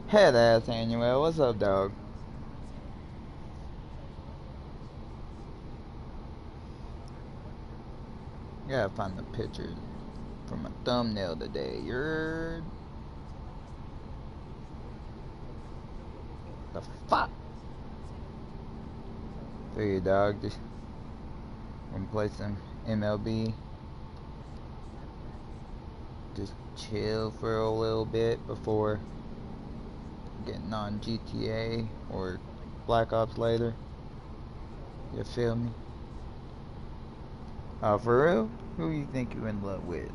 Head ass Annuel, what's up, dog? Gotta find the picture from a thumbnail today. You're the fuck. For you, dog. Just gonna play some MLB. Just chill for a little bit before getting on GTA or Black Ops later. You feel me? Oh, for real? Who you think you're in love with?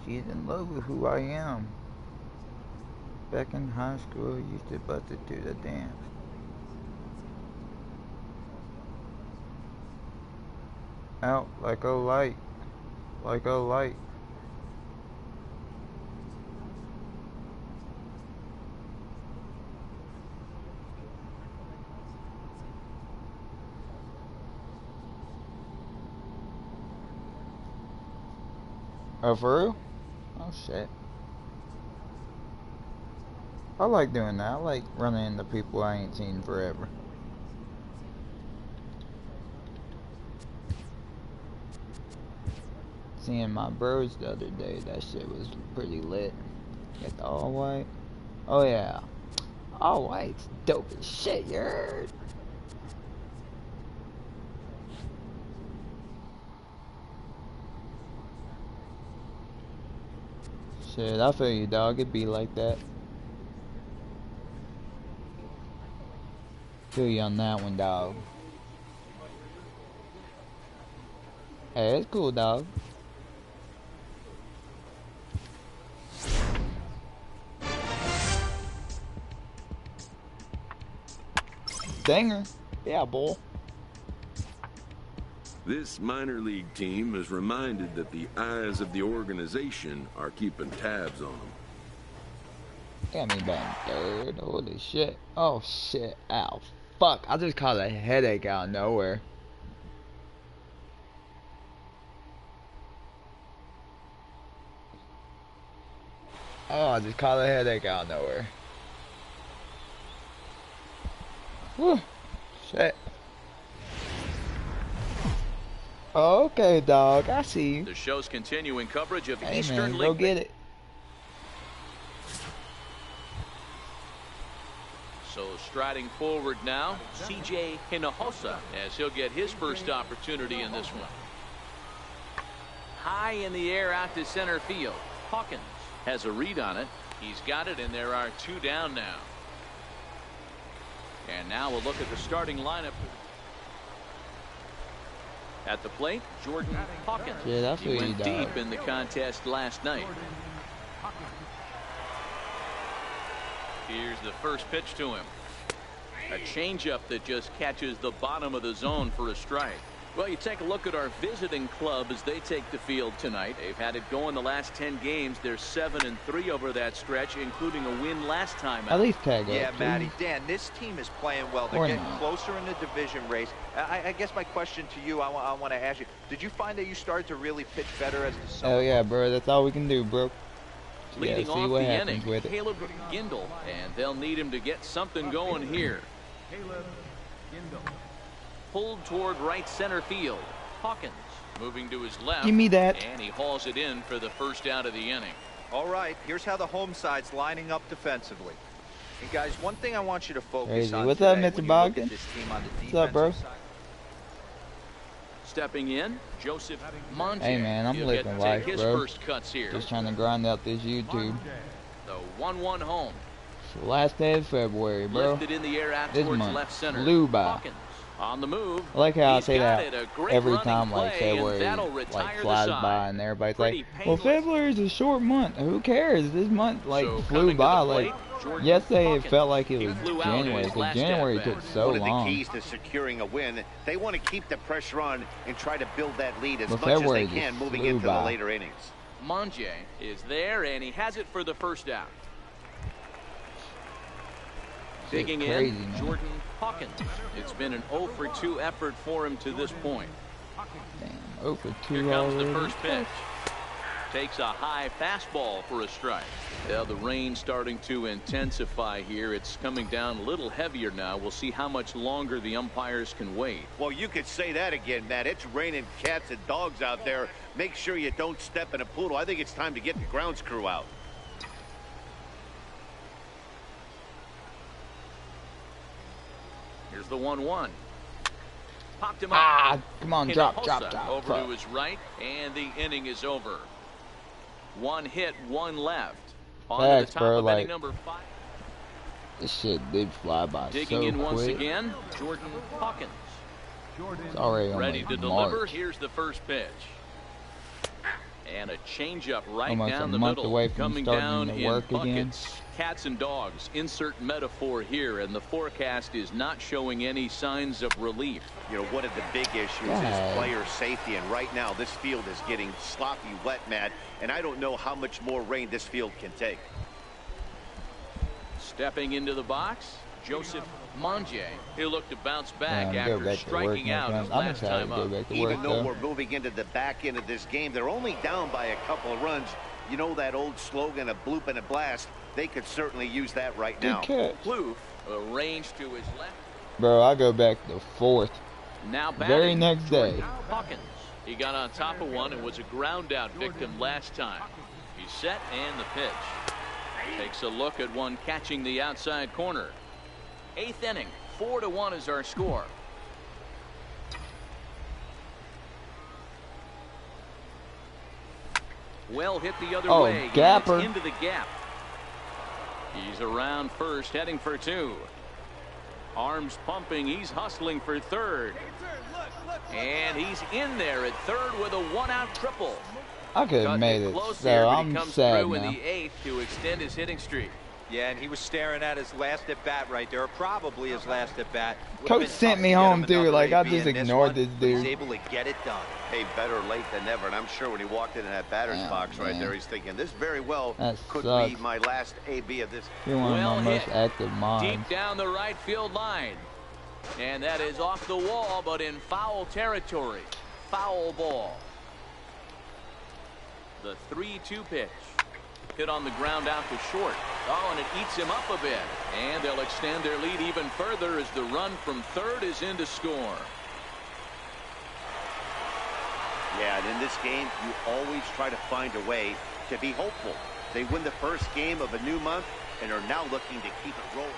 She's in love with who I am. Back in high school, I used to bust it to the dance. Out like a light. Like a light. Oh, for real? Oh, shit. I like doing that. I like running into people I ain't seen forever. Seeing my bros the other day, that shit was pretty lit. Got the all white. Oh, yeah. All white's dope as shit, you heard? Shit, I feel you, dog. It be like that. Feel you on that one, dog. Hey, it's cool, dog. Dinger. Yeah, boy. This minor league team is reminded that the eyes of the organization are keeping tabs on them. Got me back third. Holy shit. Oh shit. Ow. Fuck. I just caught a headache out of nowhere. Oh, I just caught a headache out of nowhere. Whew. Shit. Okay, dog. I see you. The show's continuing coverage of hey, Eastern man, League. go get it. So striding forward now, CJ Hinojosa, as he'll get his first opportunity in this one. High in the air out to center field. Hawkins has a read on it. He's got it, and there are two down now. And now we'll look at the starting lineup. At the plate, Jordan Hawkins. Yeah, that's he went deep in the contest last night. Here's the first pitch to him. A changeup that just catches the bottom of the zone for a strike. Well, you take a look at our visiting club as they take the field tonight. They've had it going the last 10 games. They're 7-3 over that stretch, including a win last time out. At least tag up. Yeah, Matty. Dan, this team is playing well. They're getting closer in the division race. I guess my question to you, I want to ask you, did you find that you started to really pitch better as the summer? Oh yeah, bro. That's all we can do, bro. Leading off the inning, Caleb Gindel, and they'll need him to get something going here. Caleb Gindel. Pulled toward right center field. Hawkins moving to his left. Give me that. And he hauls it in for the first out of the inning. All right, here's how the home side's lining up defensively. And guys, one thing I want you to focus Crazy. on What's today, up, Mr. Bogdan? What's up, bro? Side. Stepping in, Joseph Monte. Hey man, I'm living life, his bro. First cuts here. Just trying to grind out this YouTube. The 1-1 home. It's the last day of February, bro. Lifted in the air out this towards month left center. flew by. Hawkins On the move. I like how I He's say got that it, a great every running time, like play, and February that'll like retire the flies side. by, and everybody's Pretty like, "Well, painless. February is a short month. Who cares? This month like So flew coming to by. the Like plate, Jordan yesterday, it Hawkins. felt like it He was flew out January. his Because last January at-bat. took so One of the long. keys to securing a win, they want to keep the pressure on and try to build that lead as But much as February they can just moving flew into by. the later innings. Monje is there, and he has it for the first out. Shit Digging crazy, in, man. Jordan Hawkins. It's been an 0 for 2 effort for him to this point. Damn, 0 for 2 Here comes already. the first pitch. Takes a high fastball for a strike. Now the rain starting to intensify here. It's coming down a little heavier now. We'll see how much longer the umpires can wait. Well, you could say that again, Matt. It's raining cats and dogs out there. Make sure you don't step in a poodle. I think it's time to get the grounds crew out. Here's the 1-1. Popped him up. Ah, come on, drop. Over Fuck. to his right, and the inning is over. One hit, one left. On to Facts, the top bro, of like, inning number 5. This shit did fly by Digging so in once quick. again, Jordan Hawkins. It's already Ready almost to deliver. March. Here's the first pitch. And a changeup right Almost down a the month middle. away from Coming starting down to in work again. buckets. Cats and dogs. Insert metaphor here, and the forecast is not showing any signs of relief. You know, one of the big issues is player safety, and right now this field is getting sloppy wet, Matt, and I don't know how much more rain this field can take. Stepping into the box, Joseph Monje. He'll look to bounce back Yeah, go after back to striking work, out man. his I'm last excited time to go up. back to Even work, though though. we're moving into the back end of this game, they're only down by a couple of runs. You know that old slogan, a bloop and a blast? They could certainly use that right now. Good catch. Kloof arranged to his left. Bro, I go back to 4th. Now batting, Very next day. Jordan Hawkins. He got on top of one and was a ground out victim last time. He's set, and the pitch. Takes a look at one catching the outside corner. 8th inning, 4-1 is our score. Well hit the other way. Gapper. Gets into the gap. He's around first, heading for 2. Arms pumping. He's hustling for 3rd. And he's in there at 3rd with a 1-out triple. I could have Cutting made it, close so here, but he I'm comes sad through in now. the 8th to extend his hitting streak. Yeah, and he was staring at his last at bat right there, or probably his last at bat. Coach sent me home, dude. Like, I just ignored this He's dude. able to get it done. Hey, better late than never, and I'm sure when he walked into that batter's Damn, box right man. there, he's thinking, this very well That could sucks. be my last AB of this. You're one Well of my most hit. active minds. Deep down the right field line. And that is off the wall, but in foul territory. Foul ball. The 3-2 pitch. Hit on the ground out to short. Oh, and it eats him up a bit. And they'll extend their lead even further as the run from 3rd is in to score. Yeah, and in this game, you always try to find a way to be hopeful. They win the first game of a new month and are now looking to keep it rolling.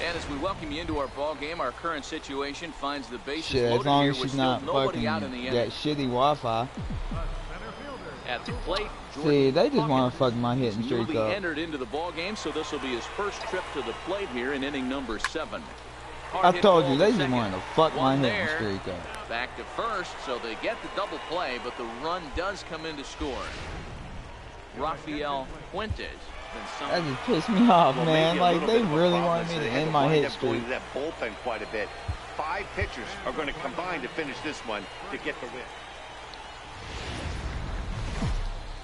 And as we welcome you into our ball game, our current situation finds the bases Shit, loaded as long here as with she's still not nobody fucking out in the that inning. shitty Wi-Fi. At the plate, See, they just want Hawkins to fuck my hitting is streak newly up. entered into the ball game, so this will be his first trip to the plate here in inning number 7. I Hard hit told ball you, to they just second. wanted to fuck my One hitting there. streak up. Back to first, so they get the double play, but the run does come in to score. Rafael Fuentes. That just pissed me off, Well, man. maybe a Like, little they bit of a really problem wanted is me to they had end my wind hit up going streak. to that bullpen quite a bit. 5 pitchers are going to combine to finish this one to get the win.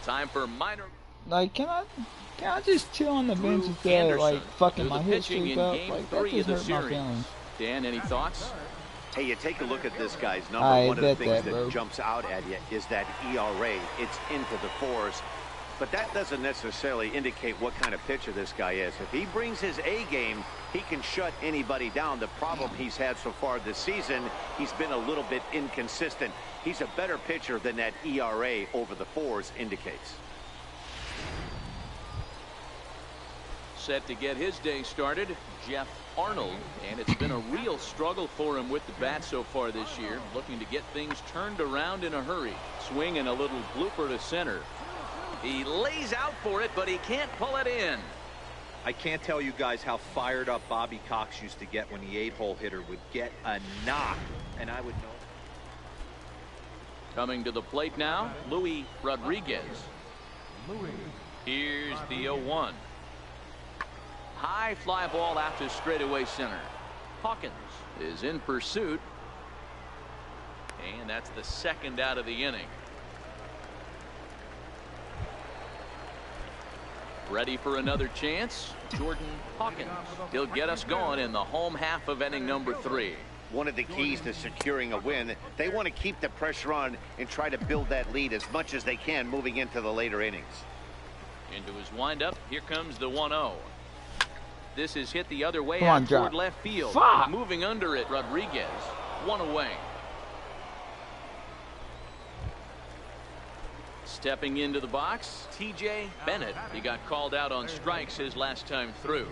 Time for minor. Like, can I just chill on the bench Drew instead of, like, Anderson fucking to my the hit pitching streak in up? game Like, that 3 just of hurt the my series. feelings. Dan, any thoughts? Hey, you take a look at this guy's number. I One of the bet things that, bro. that jumps out at you is that ERA. It's into the 4s. But that doesn't necessarily indicate what kind of pitcher this guy is. If he brings his A game, he can shut anybody down. The problem he's had so far this season, he's been a little bit inconsistent. He's a better pitcher than that ERA over the 4s indicates. Set to get his day started, Jeff Arnold, and it's been a real struggle for him with the bat so far this year, looking to get things turned around in a hurry. Swing and a little blooper to center. He lays out for it, but he can't pull it in. I can't tell you guys how fired up Bobby Cox used to get when the 8-hole hitter would get a knock, and I would know. Coming to the plate now, Luis Rodriguez. Here's the 0-1. High fly ball out to straightaway center. Hawkins is in pursuit, and that's the second out of the inning. Ready for another chance, Jordan Hawkins. He'll get us going in the home half of inning number 3. One of the keys to securing a win, they want to keep the pressure on and try to build that lead as much as they can moving into the later innings. Into his windup, here comes the 1-0. This is hit the other way Come on, out toward drop. left field. Fuck. Moving under it, Rodriguez. 1 away. Stepping into the box, TJ Bennett. He got called out on strikes his last time through.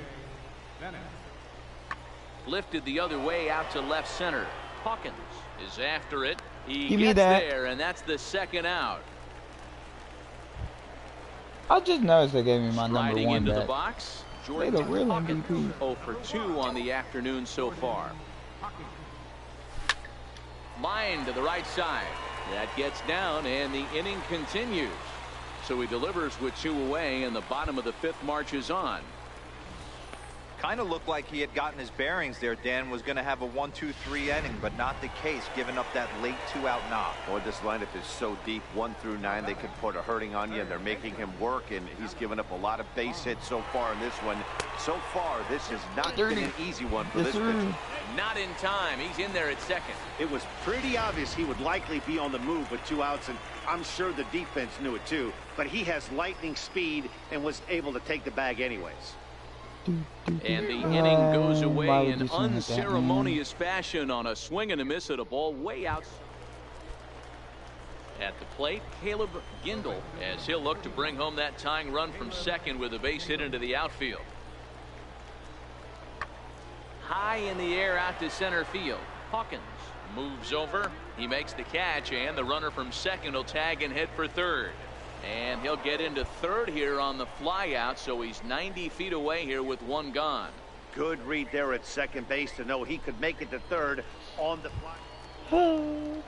Lifted the other way out to left center. Hawkins is after it. He Give me gets that. there, and that's the second out. I just noticed they gave me my number Riding 1 into the back. box, They Jordan the real Hawkins. MVP. 0 for 2 on the afternoon so far. Line to the right side. That gets down, and the inning continues. So he delivers with 2 away, and the bottom of the 5th marches on. Kind of looked like he had gotten his bearings there. Dan was going to have a 1-2-3 inning, but not the case, giving up that late 2-out knock. Boy, this lineup is so deep, 1 through 9, they could put a hurting on you, and they're making him work, and he's given up a lot of base hits so far in this one. So far, this has not been an easy one for this pitcher. Not in time. He's in there at second. It was pretty obvious he would likely be on the move with 2 outs, and I'm sure the defense knew it too, but he has lightning speed and was able to take the bag anyways. And the inning goes why away would in you swing at that, unceremonious fashion on a swing and a miss at a ball way out. At the plate, Caleb Gindel, as he'll look to bring home that tying run from second with a base hit into the outfield. High in the air out to center field. Hawkins moves over. He makes the catch, and the runner from second will tag and head for third. And he'll get into third here on the fly out, so he's 90 feet away here with 1 gone. Good read there at second base to know he could make it to third on the fly.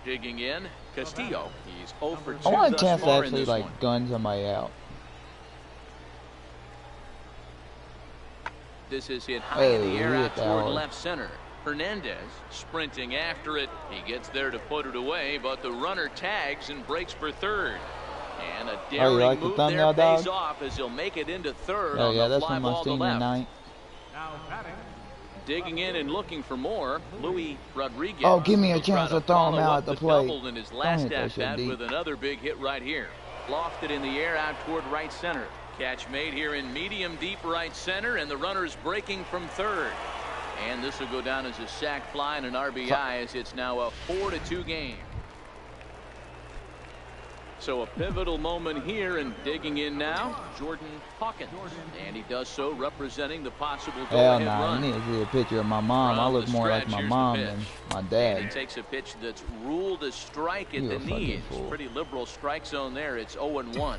Digging in, Castillo. He's 0 for 2 I want a thus chance to far in actually this like one. gun somebody out. This is hit high in the Hey, air hit out that toward hard. left center. Hernandez sprinting after it. He gets there to put it away, but the runner tags and breaks for third. And a daring like the move there thumbnail, pays dog? off as he'll make it into third Oh on yeah, the that's fly from my ball to senior left. night. Digging in and looking for more, Luis Rodriguez. Oh, give me a will try chance to throw him follow out up at the the plate. double in his Don't last hit that at shit bat deep. with another big hit right here. Lofted in the air out toward right center. Catch made here in medium deep right center, and the runner's breaking from third. And this will go down as a sac fly and an RBI, as it's now a 4-2 game. So a pivotal moment here, and digging in now, Jordan Hawkins. And he does so representing the possible Hell go-ahead nah, run. you need to see a picture of my mom. I From look the more like stretch, my here's the mom pitch. than my And dad. he takes a pitch that's ruled a strike at You the a fucking knees. fool. Pretty liberal strike zone there. It's 0-1.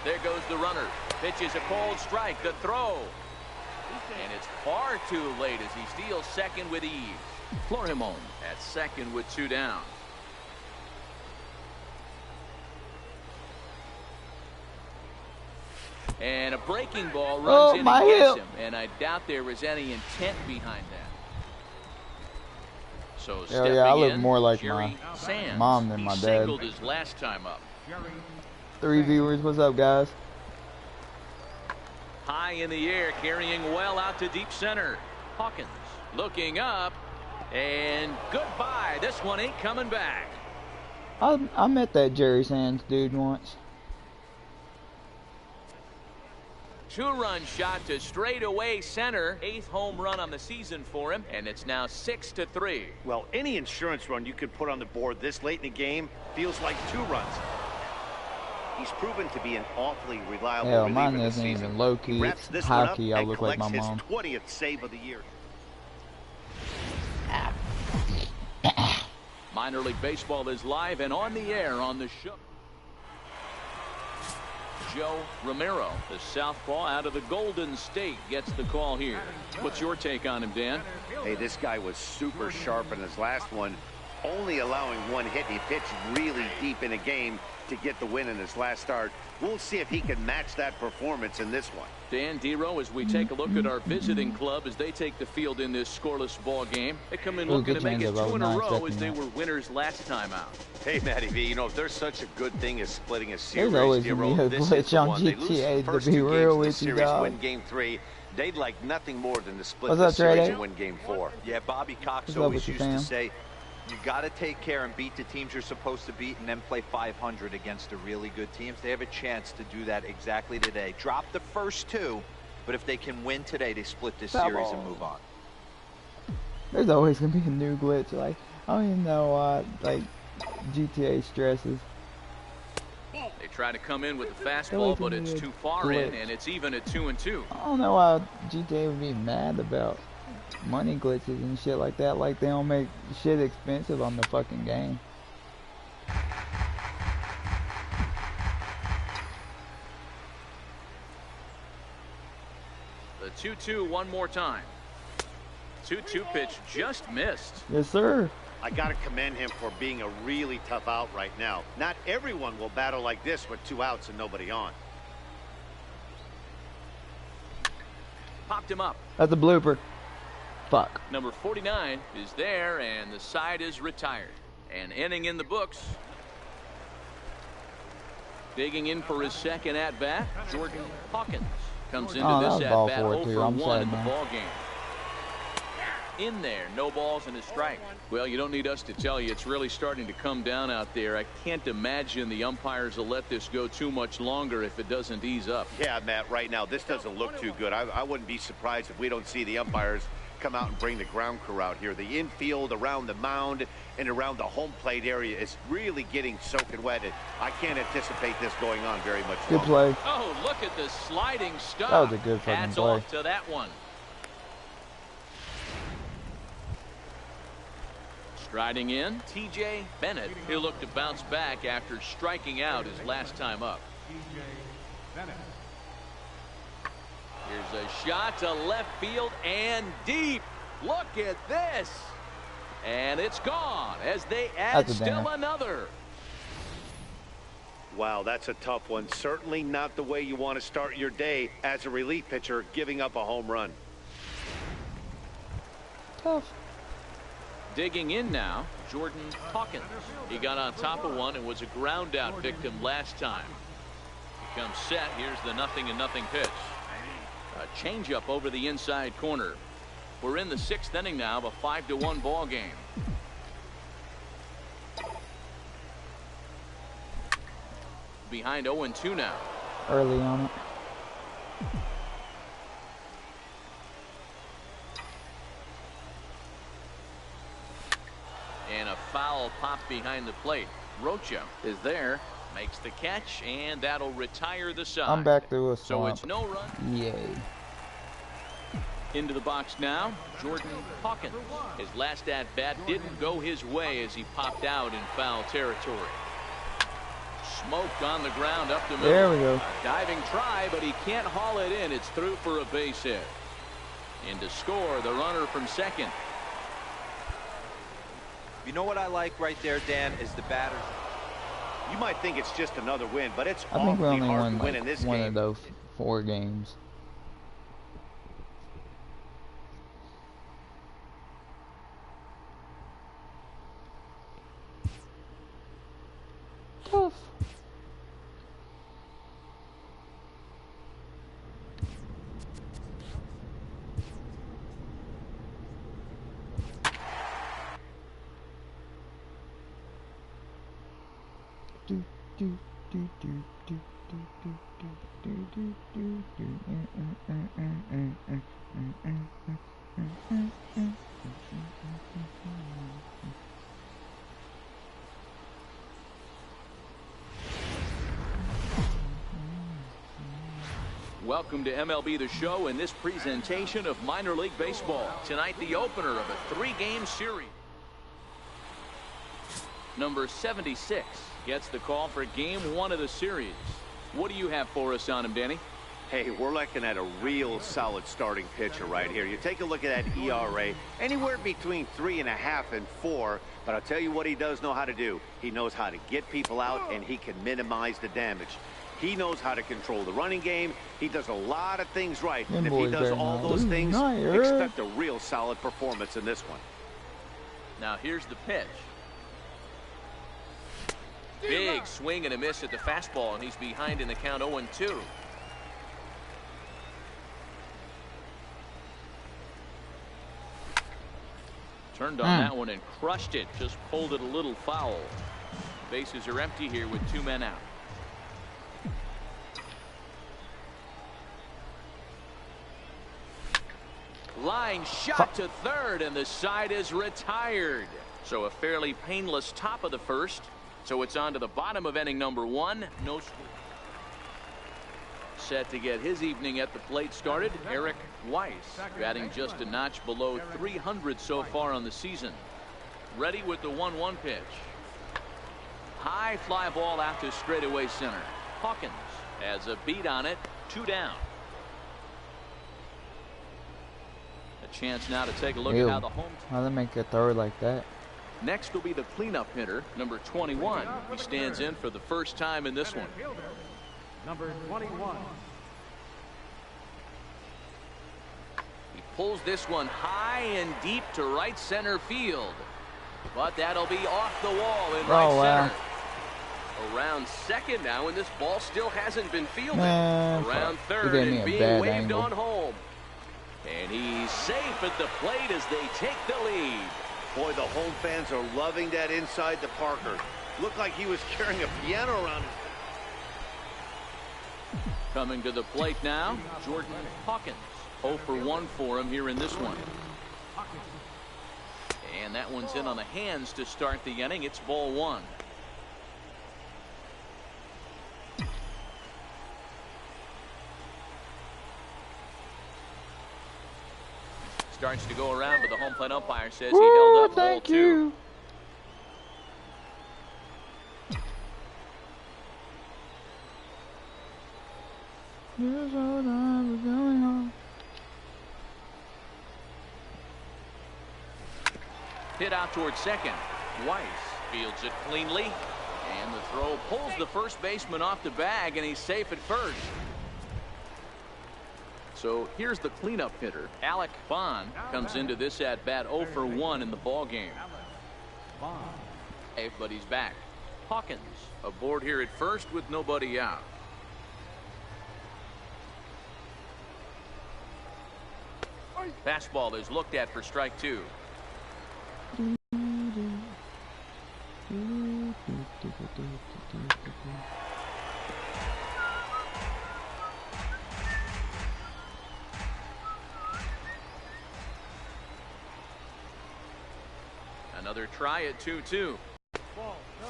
There goes the runner. Pitches a cold strike. The throw. And it's far too late as he steals second with ease. Florimon at second with 2 down. And a breaking ball runs in my and gets hip. him. And I doubt there was any intent behind that. So Hell stepping yeah, I look in, more like Jerry my Sands. mom than He my dad. singled his last time up. 3 viewers, what's up, guys? High in the air, carrying well out to deep center. Hawkins looking up, and goodbye. This one ain't coming back. I met that Jerry Sands dude once. 2-run shot to straightaway center. 8th home run on the season for him, and it's now 6-3. Well, any insurance run you could put on the board this late in the game feels like 2 runs. He's proven to be an awfully reliable Hell, reliever mine this isn't season. even low key. He wraps It's this one high up key. I and look like my collects mom. his 20th save of the year. Minor League Baseball is live and on the air on the show. Joe Romero, the southpaw out of the Golden State, gets the call here. What's your take on him, Dan? Hey, this guy was super sharp in his last one, only allowing one hit. He pitched really deep in a game to get the win in his last start. We'll see if he can match that performance in this one. Dan Dero, as we take a look at our visiting club as they take the field in this scoreless ball game. They come in looking to make it 2 in a row as they were winners last time out. Hey, Matty V, you know, if there's such a good thing as splitting a series, There's always going to be a glitch on GTA to be real with you, dog. Win game 3. They'd like nothing more than to split What's the up, series Trey? and win game 4. Yeah, Bobby Cox What's up always with used you, to fam? say, you got to take care and beat the teams you're supposed to beat and then play 500 against the really good teams. They have a chance to do that exactly today. Drop the first 2, but if they can win today, they split this series and move on. There's always going to be a new glitch. Like, I don't even know why, like, GTA stresses. They try to come in with a fastball, but it's too far in, and it's even at 2-2. I don't know why GTA would be mad about money glitches and shit like that. Like, they don't make shit expensive on the fucking game. The 2-2 one more time. 2-2 pitch just missed. Yes, sir. I got to commend him for being a really tough out right now. Not everyone will battle like this with 2 outs and nobody on. Popped him up. That's a blooper. Fuck. Number 49 is there, and the side is retired. An inning in the books. Digging in for his second at-bat, Jordan Hawkins comes into this at-bat 0 for 1 in the ball game. In there, no balls and a strike. Well, you don't need us to tell you, it's really starting to come down out there. I can't imagine the umpires will let this go too much longer if it doesn't ease up. Yeah, Matt, right now, this doesn't look too good. I wouldn't be surprised if we don't see the umpires come out and bring the ground crew out here. The infield around the mound and around the home plate area is really getting soaking wet. I can't anticipate this going on very much longer. Good play. Oh, look at the sliding stop. That was a good fucking Hats play. off to that one. Striding in, TJ Bennett. He'll look to bounce back after striking out his last time up. Here's a shot to left field and deep. Look at this. And it's gone as they add still another. Wow, that's a tough one. Certainly not the way you want to start your day as a relief pitcher, giving up a home run. Tough. Digging in now, Jordan Hawkins. He got on top of one and was a ground out victim last time. He comes set. Here's the 0-0 pitch. A changeup over the inside corner. We're in the 6th inning now of a 5-1 ball game. Behind 0-2 now. Early on it. And a foul pop behind the plate. Rocha is there, makes the catch, and that'll retire the side. I'm back through a swamp. So it's no run. Yay. Into the box now, Jordan Hawkins. His last at-bat didn't go his way as he popped out in foul territory. Smoked on the ground up the middle. There we go. A diving try, but he can't haul it in. It's through for a base hit. And to score, the runner from second. You know what I like right there, Dan, is the batters. You might think it's just another win, but it's I think we awfully only hard won to win like in this one game. of those 4 games. Tough. Welcome to MLB The Show in this presentation of minor league baseball. Tonight, the opener of a 3-game series. Number 76 gets the call for game 1 of the series. What do you have for us on him, Danny? Hey, we're looking at a real solid starting pitcher right here. You take a look at that ERA, anywhere between 3.5 and 4. But I'll tell you what he does know how to do. He knows how to get people out, and he can minimize the damage. He knows how to control the running game. He does a lot of things right. And if he does all those things, expect a real solid performance in this one. Now here's the pitch. Big swing and a miss at the fastball, and he's behind in the count 0-2. Turned on that one and crushed it. Just pulled it a little foul. Bases are empty here with 2 men out. Line shot to third, and the side is retired. So a fairly painless top of the first. So it's on to the bottom of inning number 1. No score. Set to get his evening at the plate started, Eric Weiss, batting just a notch below 300 so far on the season. Ready with the 1-1 pitch. High fly ball out to straightaway center. Hawkins has a beat on it. 2 down. A chance now to take a look at how the home. How they make a throw like that? Next will be the cleanup hitter, number 21. He stands in for the first time in this one. Number 21. He pulls this one high and deep to right center field. But that'll be off the wall in right center. Around second now, and this ball still hasn't been fielded. Around third and being waved on home. And he's safe at the plate as they take the lead. Boy, the home fans are loving that inside the Parker. Looked like he was carrying a piano around his. Coming to the plate now, Jordan Hawkins. 0 for 1 for him here in this one. And that one's in on the hands to start the inning. It's ball 1. Starts to go around, but the home plate umpire says he held up ball 2. Hit out towards second. Weiss fields it cleanly, and the throw pulls the first baseman off the bag, and he's safe at first. So here's the cleanup hitter. Alec Bond comes into this at bat 0 for 1 in the ball game. But he's back. Hawkins aboard here at first with nobody out. Fastball is looked at for strike 2. Another try at 2-2.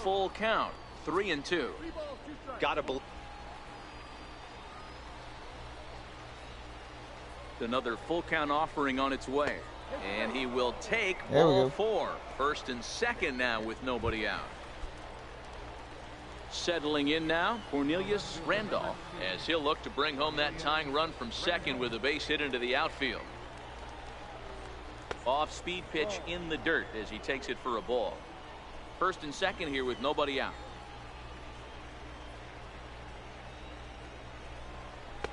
Full count. 3-2. Gotta believe. Another full count offering on its way, and he will take ball 4. First and second now with nobody out. Settling in now, Cornelius Randolph, as he'll look to bring home that tying run from second with a base hit into the outfield. Off-speed pitch in the dirt as he takes it for a ball. First and second here with nobody out.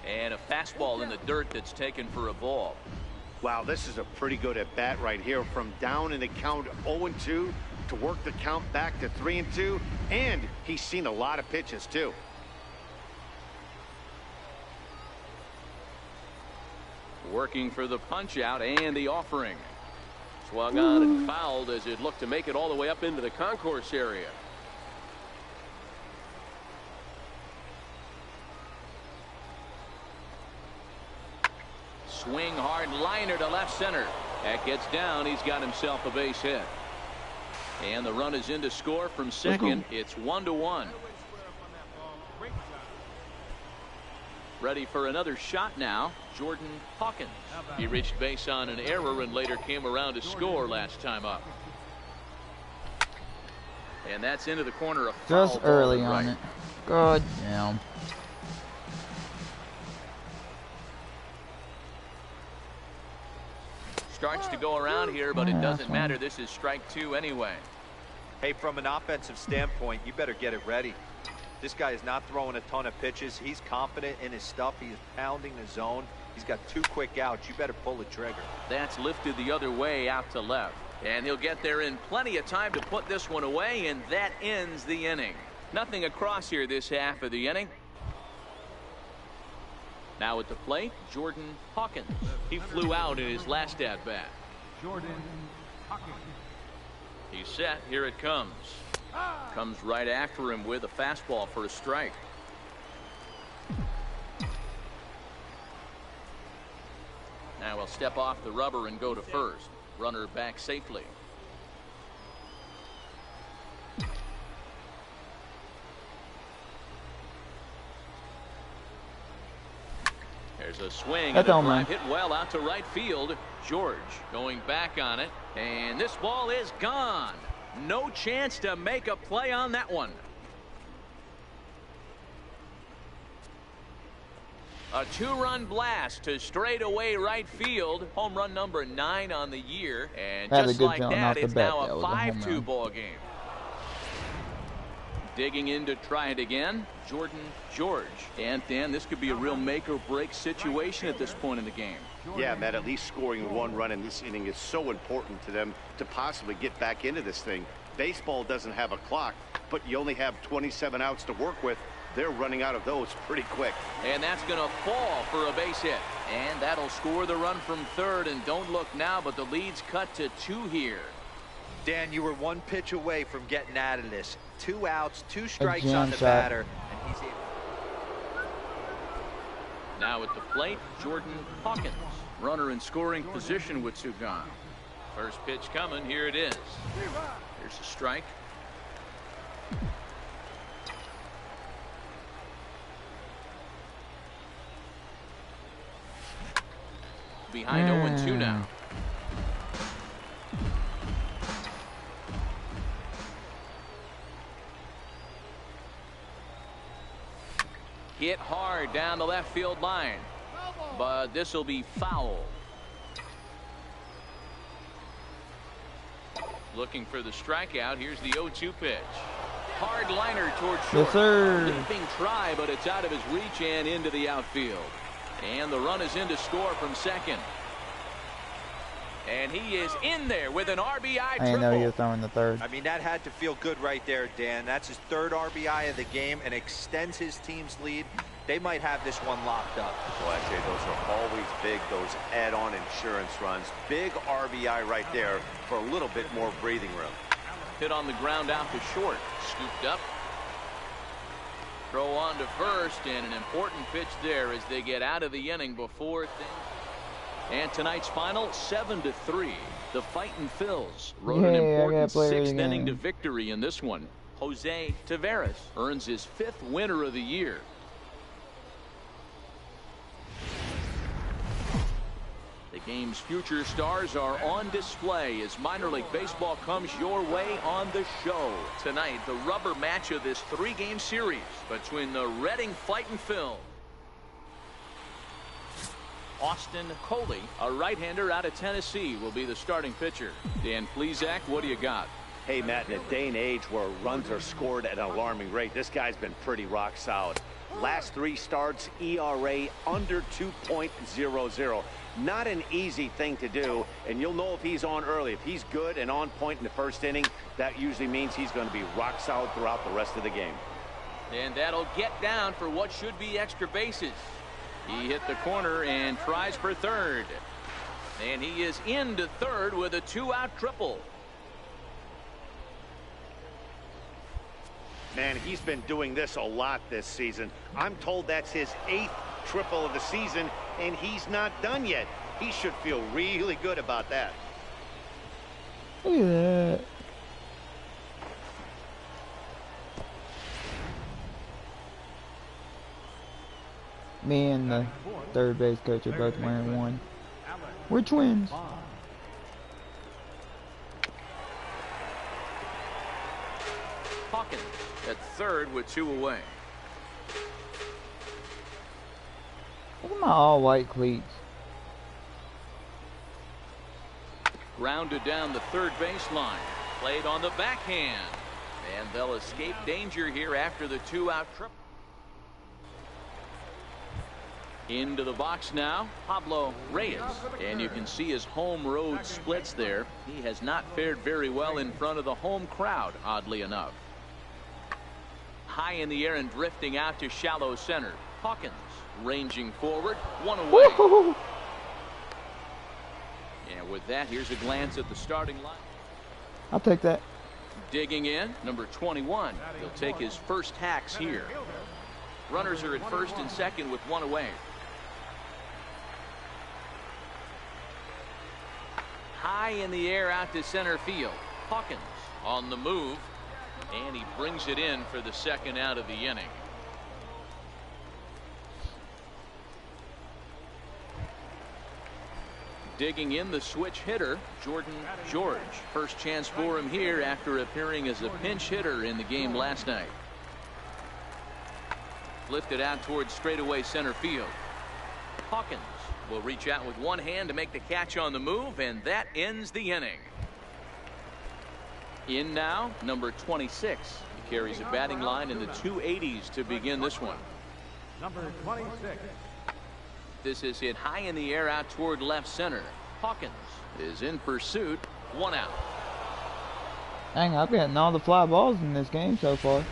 And a fastball in the dirt that's taken for a ball. Wow, this is a pretty good at bat right here. From down in the count 0-2 to work the count back to 3-2, and he's seen a lot of pitches too. Working for the punch out and the offering. Swung on and fouled as it looked to make it all the way up into the concourse area. Swing hard liner to left center. That gets down. He's got himself a base hit. And the run is in to score from second. It's 1-1. Ready for another shot now, Jordan Hawkins. He reached base on an error and later came around to score last time up. And that's into the corner. Of just early on it. God damn. starts to go around here, but it Yeah, doesn't that's matter. fine. This is strike 2 anyway. Hey, from an offensive standpoint, you better get it ready. This guy is not throwing a ton of pitches. He's confident in his stuff. He is pounding the zone. He's got 2 quick outs. You better pull the trigger. That's lifted the other way out to left. And he'll get there in plenty of time to put this one away, and that ends the inning. Nothing across here this half of the inning. Now at the plate, Jordan Hawkins. He flew out in his last at-bat. Jordan Hawkins. He's set. Here it comes. Comes right after him with a fastball for a strike. Now he'll step off the rubber and go to first. Runner back safely. There's a swing, and the drive hit well out to right field. George going back on it, and this ball is gone. No chance to make a play on that one. A 2-run blast to straightaway right field. Home run number 9 on the year, and just like that, it's now a 5-2 ball game. Digging in to try it again, Jordan George. And Dan, this could be a real make or break situation at this point in the game. Yeah, Matt, at least scoring 1 run in this inning is so important to them to possibly get back into this thing. Baseball doesn't have a clock, but you only have 27 outs to work with. They're running out of those pretty quick. And that's going to fall for a base hit. And that'll score the run from third. And don't look now, but the lead's cut to 2 here. Dan, you were 1 pitch away from getting out of this. 2 outs, 2 strikes on the batter, and he's able. Now at the plate, Jordan Hawkins. Runner in scoring position with 2 gone. First pitch coming. Here it is. Here's a strike. Behind 0-2 now. Hit hard down the left field line, but this will be foul. Looking for the strikeout. Here's the 0-2 pitch. Hard liner towards short. Yes, sir. Leaping try, but it's out of his reach and into the outfield. And the run is in to score from second. And he is in there with an RBI triple. I didn't know he was throwing the third. I mean, that had to feel good right there, Dan. That's his 3rd RBI of the game and extends his team's lead. They might have this one locked up. Well, I tell you, those are always big, those add-on insurance runs. Big RBI right there for a little bit more breathing room. Hit on the ground out to short. Scooped up. Throw on to first, and an important pitch there as they get out of the inning before things. And tonight's final, 7-3. The Fightin' Phils wrote an important 6th inning to victory in this one. Jose Taveras earns his 5th winner of the year. The game's future stars are on display as minor league baseball comes your way on the show. Tonight, the rubber match of this 3-game series between the Reading Fightin' Phils. Austin Coley, a right-hander out of Tennessee, will be the starting pitcher. Dan Plesac, what do you got? Hey, Matt, in a day and age where runs are scored at an alarming rate, this guy's been pretty rock solid. Last 3 starts, ERA under 2.00. Not an easy thing to do, and you'll know if he's on early. If he's good and on point in the first inning, that usually means he's going to be rock solid throughout the rest of the game. And that'll get down for what should be extra bases. He hit the corner and tries for third. And he is into third with a 2-out triple. Man, he's been doing this a lot this season. I'm told that's his 8th triple of the season, and he's not done yet. He should feel really good about that. Look at that. Me and the third base coach are both wearing one. We're twins. Hawkins at third with 2 away. Look at my all-white cleats. Grounded down the third baseline. Played on the backhand. And they'll escape danger here after the 2-out trip. Into the box now, Pablo Reyes. And you can see his home road splits there. He has not fared very well in front of the home crowd, oddly enough. High in the air and drifting out to shallow center. Hawkins ranging forward, one away. And with that, here's a glance at the starting line. I'll take that. Digging in, number 21. He'll take his first hacks here. Runners are at first and second with one away. High in the air out to center field. Hawkins on the move. And he brings it in for the second out of the inning. Digging in, the switch hitter, Jordan George. First chance for him here after appearing as a pinch hitter in the game last night. Lifted out towards straightaway center field. Hawkins will reach out with one hand to make the catch on the move, and that ends the inning. In now, number 26. He carries a batting line in the 280s to begin this one. Number 26. This is hit high in the air out toward left center. Hawkins is in pursuit. One out. Dang, I've gotten all the fly balls in this game so far.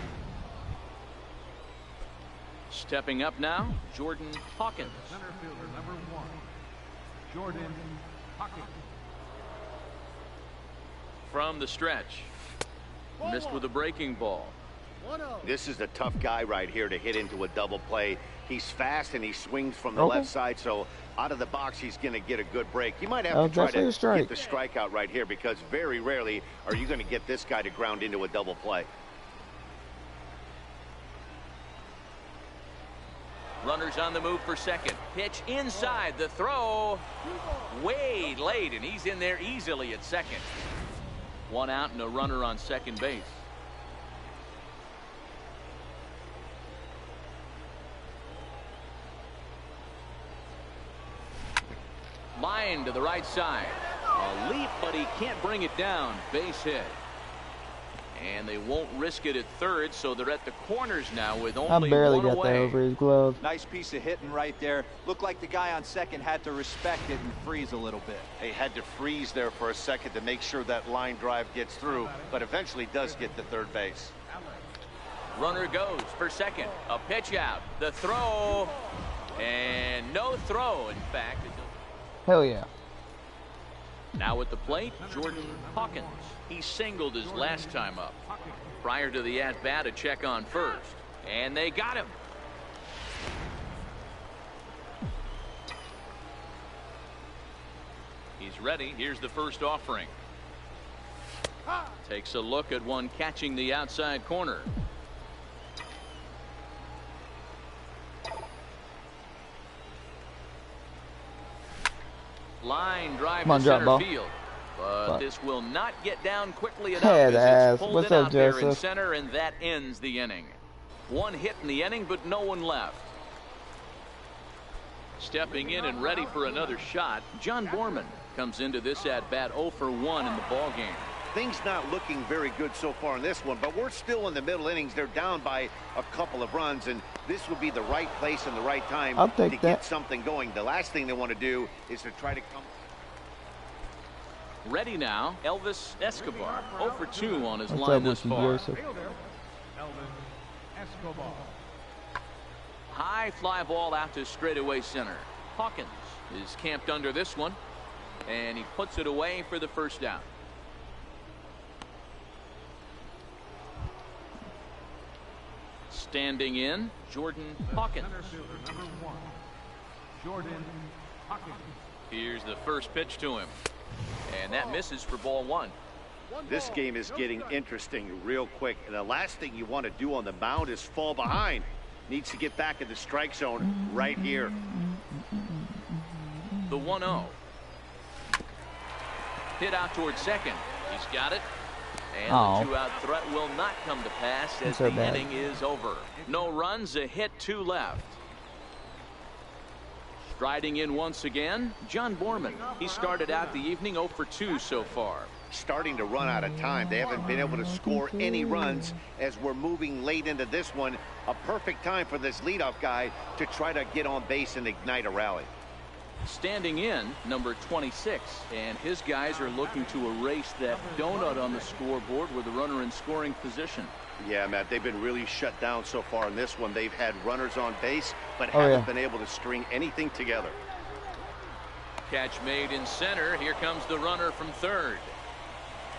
Stepping up now, Jordan Hawkins. Center fielder, number 1. Jordan Hawkins. From the stretch. Missed with a breaking ball. This is a tough guy right here to hit into a double play. He's fast and he swings from the left side, so out of the box he's going to get a good break. You might have to try to get the strikeout right here, because very rarely are you going to get this guy to ground into a double play. Runners on the move for second. Pitch inside, the throw way late, and he's in there easily at second. One out and a runner on second base. Line to the right side. A leap, but he can't bring it down. Base hit. And they won't risk it at third, so they're at the corners now with only one away. I barely got that over his glove. Nice piece of hitting right there. Looked like the guy on second had to respect it and freeze a little bit. They had to freeze there for a second to make sure that line drive gets through, but eventually does get to third base. Runner goes for second. A pitch out. The throw. And no throw, in fact. Hell yeah. Now at the plate, Jordan Hawkins. He singled his last time up. Prior to the at-bat, a check on first. And they got him. He's ready. Here's the first offering. Takes a look at one catching the outside corner. Line drive to center field. But this will not get down quickly enough as it's pulled out there in center, and that ends the inning. One hit in the inning, but no one left. Stepping in and ready for another shot, John Borman comes into this at-bat 0 for 1 in the ball game. Things not looking very good so far in this one, but we're still in the middle innings. They're down by a couple of runs, and this would be the right place and the right time to get something going. The last thing they want to do is to try to come. Ready now, Elvis Escobar, 0 for 2 on his line this far. High fly ball out to straightaway center. Hawkins is camped under this one, and he puts it away for the first down. Standing in, Jordan Hawkins. Number 1, Jordan Hawkins. Here's the first pitch to him. And that misses for ball 1. This game is getting interesting real quick. And the last thing you want to do on the mound is fall behind. Needs to get back in the strike zone right here. The 1-0. Hit out towards second. He's got it. And the 2-out threat will not come to pass as the inning is over. No runs, a hit, 2 left. Striding in once again, John Borman. He started out the evening 0 for 2 so far. Starting to run out of time. They haven't been able to score any runs as we're moving late into this one. A perfect time for this leadoff guy to try to get on base and ignite a rally. Standing in, number 26, and his guys are looking to erase that donut on the scoreboard with the runner in scoring position. Yeah, Matt, they've been really shut down so far in this one. They've had runners on base, but haven't been able to string anything together. Catch made in center. Here comes the runner from third.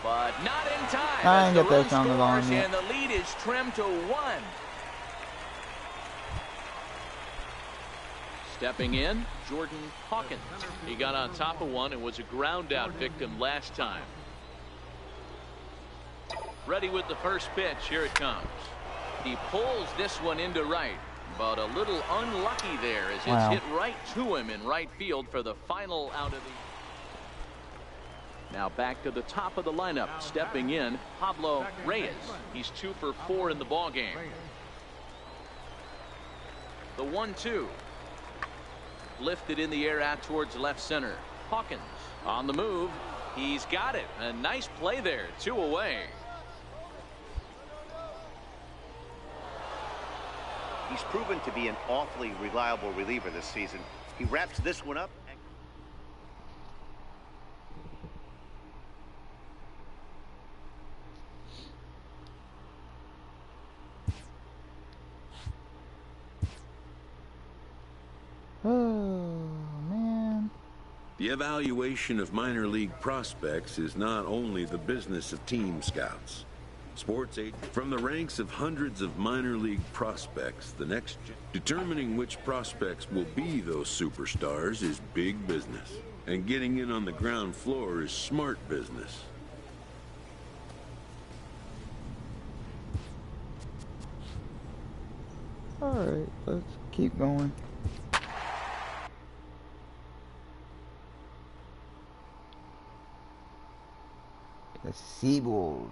But not in time. I As ain't the get that run sound along scores, yet. and the lead is trimmed to 1. Stepping in, Jordan Hawkins. He got on top of one and was a ground out victim last time. Ready with the first pitch. Here it comes. He pulls this one into right, but a little unlucky there as it's hit right to him in right field for the final out of the. Now back to the top of the lineup. Stepping in, Pablo Reyes. He's 2 for 4 in the ball game. The 1-2. Lifted in the air out towards left center. Hawkins on the move. He's got it. A nice play there. 2 away. He's proven to be an awfully reliable reliever this season. He wraps this one up. Oh, man. The evaluation of minor league prospects is not only the business of team scouts. Sports aid from the ranks of hundreds of minor league prospects, the next determining which prospects will be those superstars is big business, and getting in on the ground floor is smart business. All right, let's keep going. The Seawolves.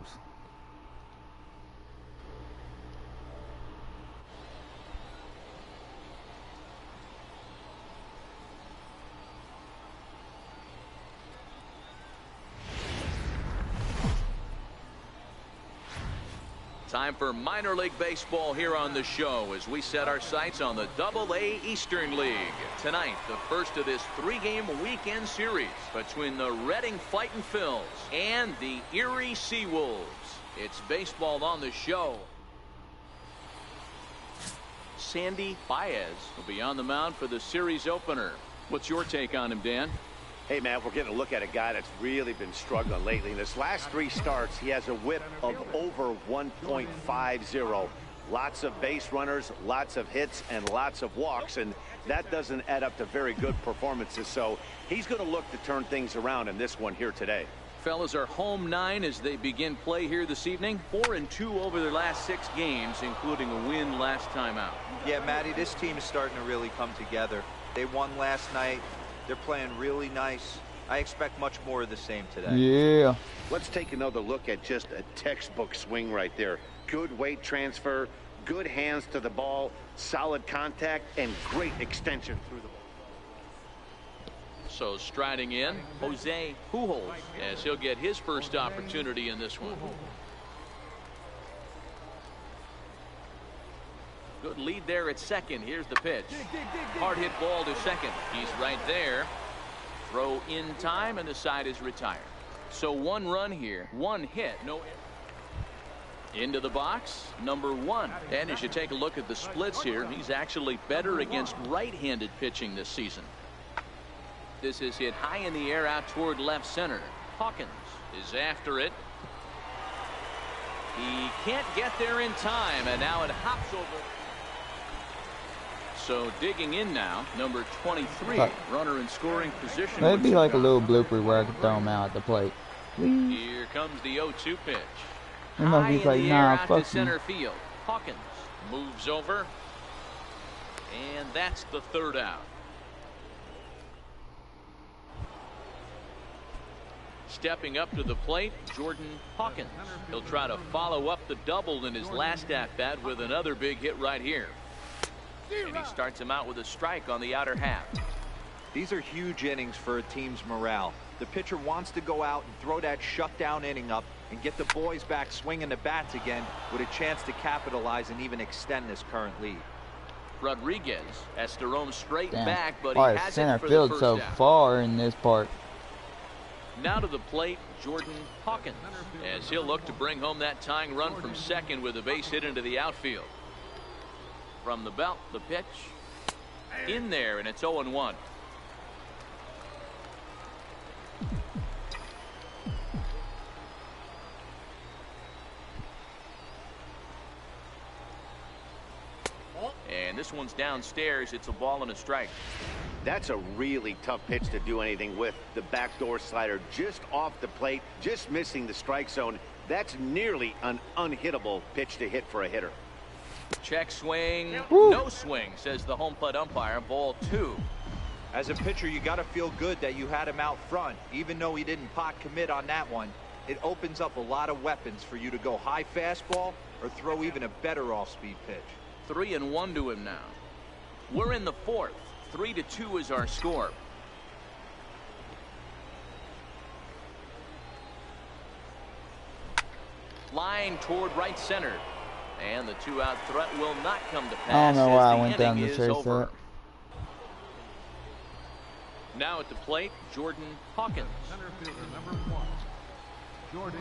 Time for minor league baseball here on the show as we set our sights on the Double-A Eastern League. Tonight, the first of this 3-game weekend series between the Reading Fightin' Phils and the Erie Seawolves. It's baseball on the show. Sandy Baez will be on the mound for the series opener. What's your take on him, Dan? Hey, man, we're getting a look at a guy that's really been struggling lately. In his last 3 starts, he has a whip of over 1.50. Lots of base runners, lots of hits, and lots of walks, and that doesn't add up to very good performances. So he's going to look to turn things around in this one here today. Fellas are home 9 as they begin play here this evening. 4-2 over their last 6 games, including a win last time out. Yeah, Matty, this team is starting to really come together. They won last night. They're playing really nice. I expect much more of the same today. Yeah. Let's take another look at just a textbook swing right there. Good weight transfer, good hands to the ball, solid contact, and great extension through the ball. So striding in, Jose Pujols, as he'll get his first opportunity in this one. Good lead there at second. Here's the pitch. Hard hit ball to second. He's right there. Throw in time, and the side is retired. So 1 run here, 1 hit, no error. Into the box, number 1. And as you take a look at the splits here, he's actually better against right-handed pitching this season. This is hit high in the air out toward left center. Hawkins is after it. He can't get there in time, and now it hops over. So digging in now, number 23, runner in scoring position. That'd be like a little blooper where I could throw him out at the plate. Please. Here comes the 0-2 pitch. And they'll High be in like, the nah, air out to fuck you. center field. Hawkins moves over, and that's the 3rd out. Stepping up to the plate, Jordan Hawkins. He'll try to follow up the double in his last at-bat with another big hit right here. And he starts him out with a strike on the outer half. These are huge innings for a team's morale. The pitcher wants to go out and throw that shutdown inning up and get the boys back swinging the bats again with a chance to capitalize and even extend this current lead. Rodriguez has to roam straight Damn. back, but Why he is has center it for field the first so out. far in this part? Now to the plate, Jordan Hawkins, as he'll look to bring home that tying run from second with a base hit into the outfield. From the belt, the pitch in there, and it's 0-1. And this one's downstairs. It's a ball and a strike. That's a really tough pitch to do anything with. The backdoor slider just off the plate, just missing the strike zone. That's nearly an unhittable pitch to hit for a hitter. Check swing. Woo. No swing, says the home plate umpire. Ball 2. As a pitcher, you got to feel good that you had him out front. Even though he didn't pot commit on that one, it opens up a lot of weapons for you to go high fastball or throw even a better off-speed pitch. 3-1 to him now. We're in the fourth. 3-2 is our score. Line toward right center. And the 2-out threat will not come to pass. I don't know why as I the went down inning to is chase over. that. Now at the plate, Jordan Hawkins. Center fielder number 1, Jordan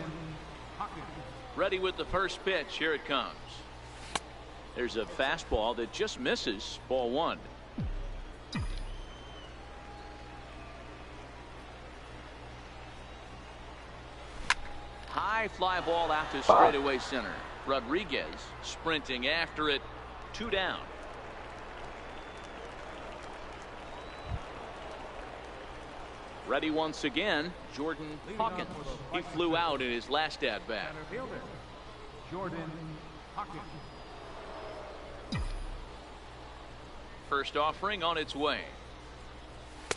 Hawkins. Ready with the first pitch. Here it comes. There's a fastball that just misses. Ball 1. High fly ball out to straightaway center. Rodriguez sprinting after it. 2 down. Ready once again, Jordan Hawkins. He flew out in his last at-bat. Center fielder, Jordan Hawkins. First offering on its way.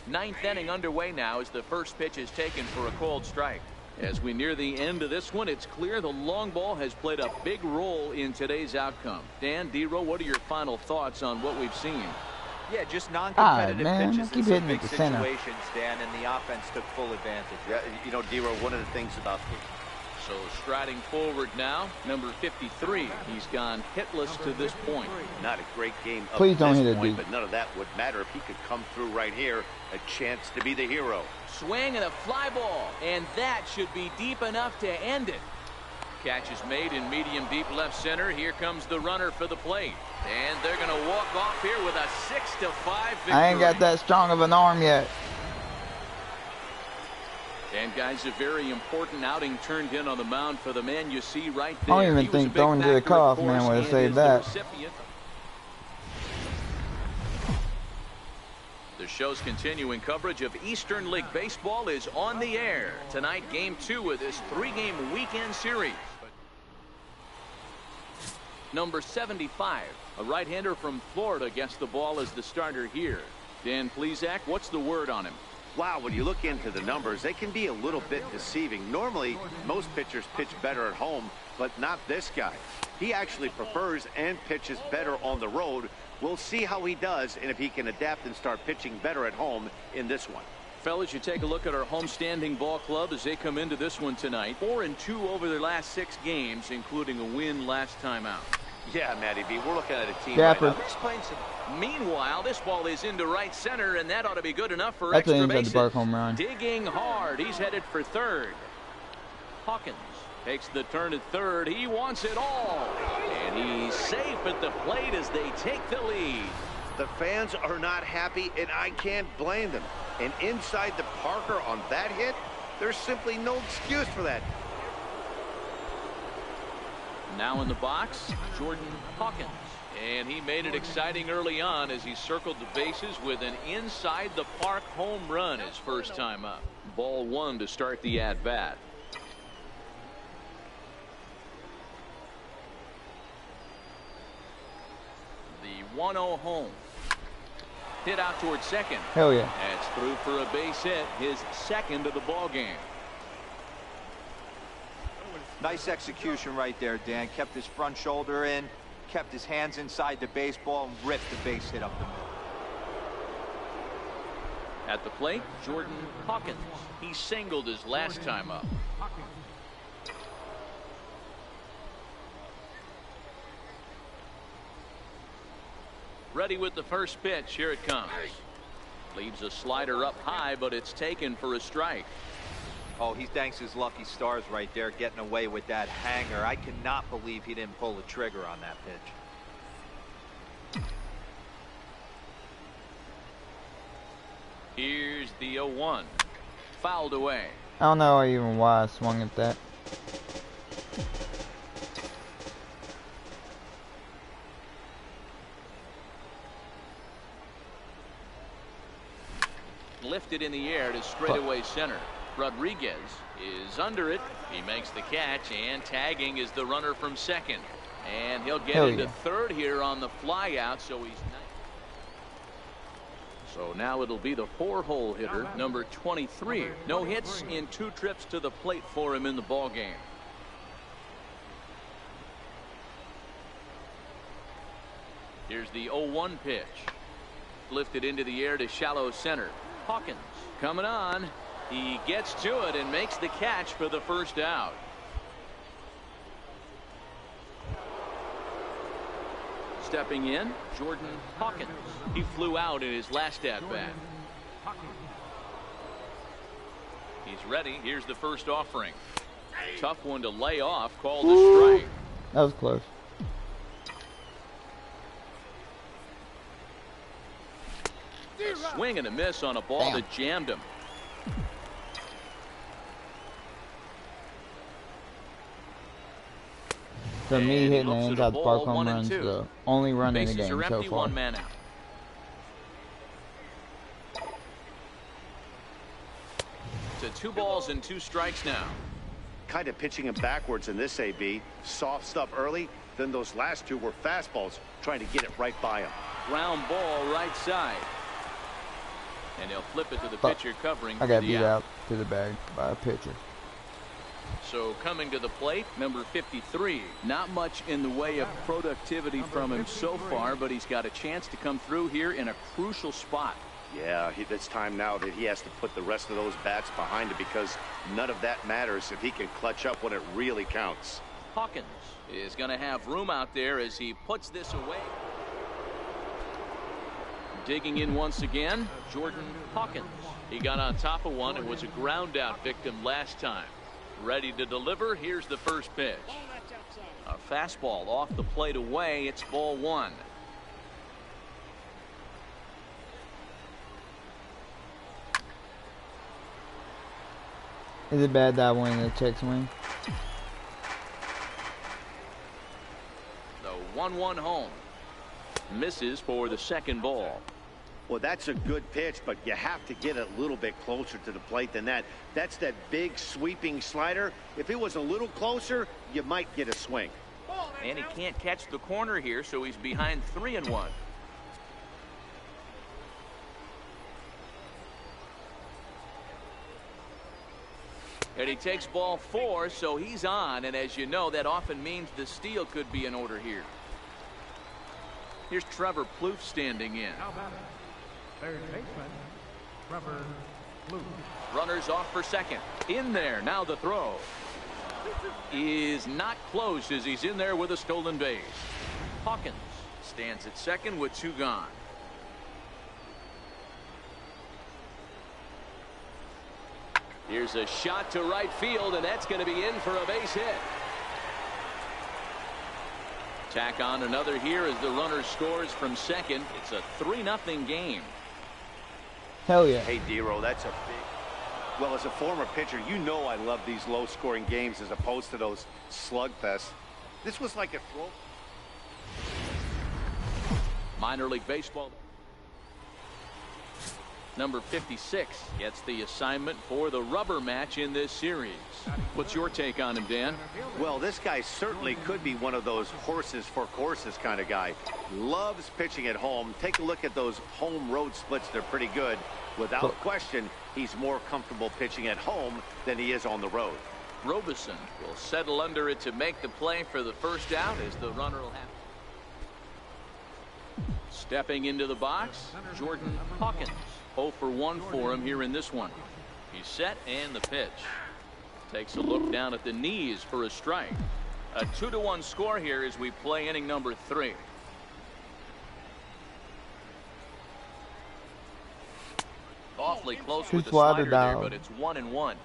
9th inning underway now as the first pitch is taken for a called strike. As we near the end of this one, it's clear the long ball has played a big role in today's outcome. Dan, D-Row, what are your final thoughts on what we've seen? Yeah, just non-competitive man, pitches keep in some hitting big at the center. situations, Dan, and the offense took full advantage. Yeah, you know, D-Row, one of the things about So striding forward now, number 53. He's gone hitless to this point. not a great game up Please to don't this hit it point, deep. but none of that would matter if he could come through right here. A chance to be the hero. Swing and a fly ball, and that should be deep enough to end it. Catch is made in medium deep left center. Here comes the runner for the plate, and they're going to walk off here with a 6-5 victory. I ain't got that strong of an arm yet. And guys, a very important outing turned in on the mound for the man you see right I there. don't even He was a think big throwing to the factor, of cuff, man, course, would have and saved is the that. recipient. The show's continuing coverage of Eastern League Baseball is on the air. Tonight, Game 2 of this 3-game weekend series. Number 75, a right-hander from Florida, gets the ball as the starter here. Dan Plesac, what's the word on him? Wow, when you look into the numbers, they can be a little bit deceiving. Normally, most pitchers pitch better at home, but not this guy. He actually prefers and pitches better on the road. We'll see how he does and if he can adapt and start pitching better at home in this one. Fellas, you take a look at our homestanding ball club as they come into this one tonight. 4-2 over their last 6 games, including a win last time out. Yeah, Matty B, we're looking at a team Dapper. right now that's playing some. Meanwhile, this ball is into right center, and that ought to be good enough for That's an extra inside the bases. park home run. Digging hard. He's headed for third. Hawkins takes the turn at third. He wants it all. And he's safe at the plate as they take the lead. The fans are not happy, and I can't blame them. And inside the Parker on that hit, there's simply no excuse for that. Now in the box, Jordan Hawkins. And he made it exciting early on as he circled the bases with an inside the park home run his first time up. Ball 1 to start the at-bat. The 1-0 home. Hit out towards second. Hell yeah. That's through for a base hit, his second of the ball game. Nice execution right there, Dan. Kept his front shoulder in, kept his hands inside the baseball, and ripped the base hit up the middle. At the plate, Jordan Hawkins. He singled his last time up. Ready with the first pitch. Here it comes. Leaves a slider up high, but it's taken for a strike. Oh, he thanks his lucky stars right there, getting away with that hanger. I cannot believe he didn't pull the trigger on that pitch. Here's the 0-1. Fouled away. I don't know even why I swung at that. Lifted in the air to straightaway center. Rodriguez is under it. He makes the catch, and tagging is the runner from second. And he'll get into third here on the fly out, so he's not. So now it'll be the 4-hole hitter, number 23. No hits in 2 trips to the plate for him in the ball game. Here's the 0-1 pitch. Lifted into the air to shallow center. Hawkins coming on. He gets to it and makes the catch for the first out. Stepping in, Jordan Hawkins. He flew out in his last at bat. He's ready. Here's the first offering. Tough one to lay off, called a strike. That was close. A swing and a miss on a ball that jammed him. For me, hitting the inside the park home run's the only run in the game so far. 1 man out. To 2 balls and 2 strikes now. Kind of pitching him backwards in this AB. Soft stuff early, then those last 2 were fastballs, trying to get it right by him. Ground ball right side. And he'll flip it to the pitcher covering. I got beat out to the bag by a pitcher. So coming to the plate, number 53. Not much in the way of productivity from him so far, but he's got a chance to come through here in a crucial spot. Yeah, it's time now that he has to put the rest of those bats behind him, because none of that matters if he can clutch up when it really counts. Hawkins is going to have room out there as he puts this away. Digging in once again, Jordan Hawkins. He got on top of one and was a ground out victim last time. Ready to deliver. Here's the first pitch. A fastball off the plate away. It's ball 1. Is it bad that I went in the check swing? The 1-1 home. Misses for the second ball. Well, that's a good pitch, but you have to get a little bit closer to the plate than that. That's that big sweeping slider. If it was a little closer, you might get a swing. And he can't catch the corner here, so he's behind 3-1. And he takes ball 4, so he's on. And as you know, that often means the steal could be in order here. Here's Trevor Plouffe standing in. Third baseman, Trevor Plouffe. Runners off for second. In there. Now the throw is not close as he's in there with a stolen base. Hawkins stands at second with 2 gone. Here's a shot to right field, and that's going to be in for a base hit. Tack on another here as the runner scores from second. It's a 3-0 game. Hell yeah. Hey, Dero, that's a big... Well, as a former pitcher, you know I love these low-scoring games as opposed to those slugfests. This was like a throw. Minor League Baseball. Number 56 gets the assignment for the rubber match in this series. What's your take on him, Dan? Well, this guy certainly could be one of those horses for courses kind of guy. Loves pitching at home. Take a look at those home road splits. They're pretty good. Without question, he's more comfortable pitching at home than he is on the road. Robeson will settle under it to make the play for the first out as the runner will have. Stepping into the box, Jordan Hawkins. 0 for 1 for him here in this one. He's set and the pitch. Takes a look down at the knees for a strike. A 2-1 score here as we play inning number 3. Awfully close with the slider there, but it's 1-1.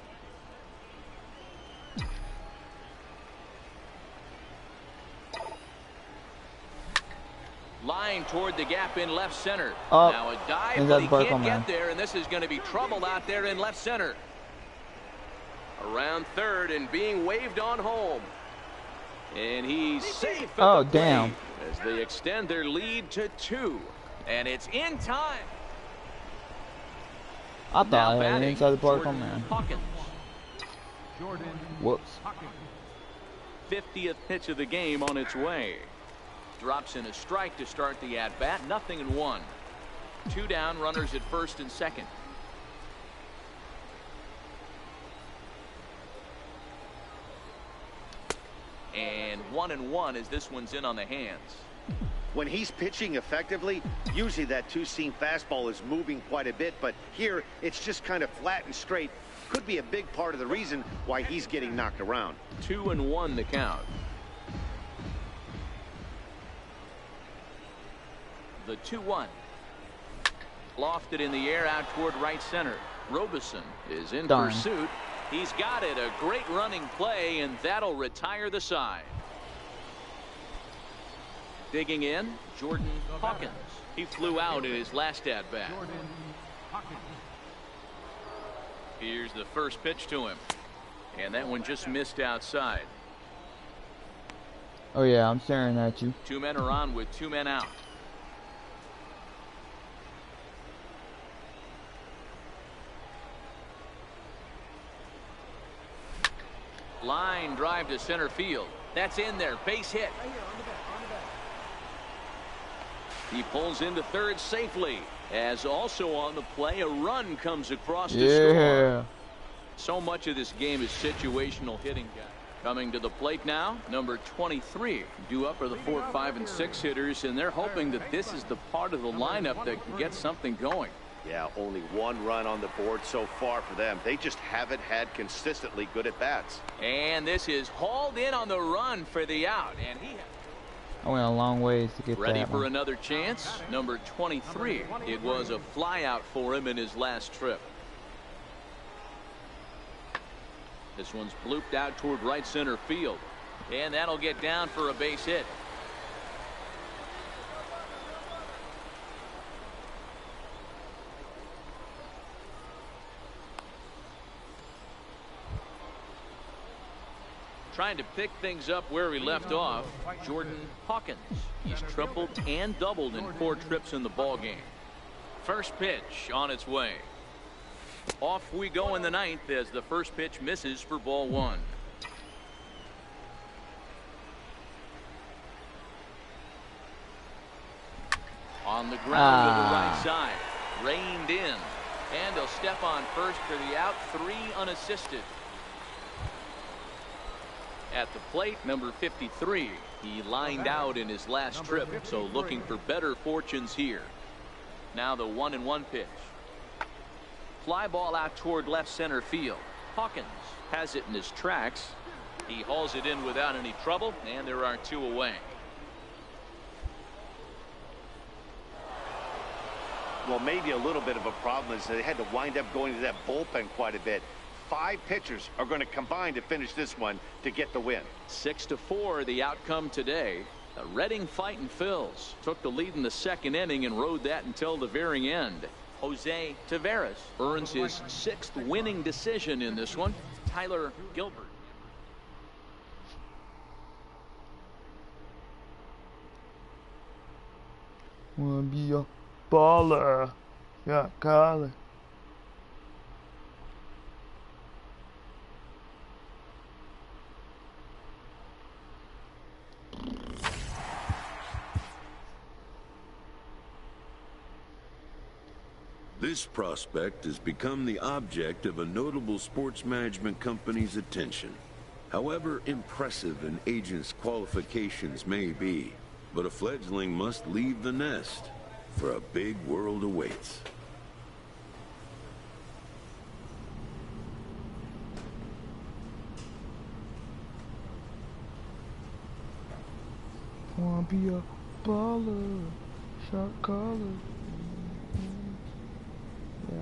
Line toward the gap in left center. Now a dive, but he can't get there, and this is going to be trouble out there in left center. Around third and being waved on home. And he's safe at the plate as they extend their lead to 2. And it's in time. I thought I had an inside the park home man. Whoops. 50th pitch of the game on its way. Drops in a strike to start the at-bat. 0-1. 2 down, runners at first and second. And 1-1 as this one's in on the hands. When he's pitching effectively, usually that two-seam fastball is moving quite a bit, but here it's just kind of flat and straight. Could be a big part of the reason why he's getting knocked around. 2-1 the count. The 2-1. Lofted in the air out toward right center. Robeson is in pursuit. He's got it. A great running play, and that'll retire the side. Digging in, Jordan Hawkins. He flew out in his last at-bat. Here's the first pitch to him. And that one just missed outside. Oh, yeah, I'm staring at you. 2 men are on with 2 men out. Line drive to center field. That's in there. Base hit. He pulls into third safely. As also on the play, a run comes across to score. So much of this game is situational hitting, guys. Coming to the plate now, number 23. Due up are the 4, 5, and 6 hitters, and they're hoping that this is the part of the lineup that can get something going. Yeah, only 1 run on the board so far for them. They just haven't had consistently good at-bats. And this is hauled in on the run for the out. And he I went a long ways to get ready that for one. another chance. Number 23. It was a flyout for him in his last trip. This one's blooped out toward right center field. And that'll get down for a base hit. Trying to pick things up where we left off, Jordan Hawkins. He's tripled and doubled in 4 trips in the ball game. First pitch on its way. Off we go in the 9th as the first pitch misses for ball 1. On the ground to the right side. Reined in. And they'll step on first for the out. 3 unassisted. At the plate, number 53. He lined out in his last trip, so looking for better fortunes here. Now the 1-1 pitch. Fly ball out toward left center field. Hawkins has it in his tracks. He hauls it in without any trouble, and there are 2 away. Well, maybe a little bit of a problem is they had to wind up going to that bullpen quite a bit. 5 pitchers are going to combine to finish this one to get the win. 6-4 the outcome today. The Reading fighting Phils took the lead in the 2nd inning and rode that until the very end. Jose Taveras earns his 6th winning decision in this one. Tyler Gilbert. Wanna be a baller. Yeah, collar. This prospect has become the object of a notable sports management company's attention. However impressive an agent's qualifications may be, but a fledgling must leave the nest, for a big world awaits. Wanna be a baller, shot caller. Yeah.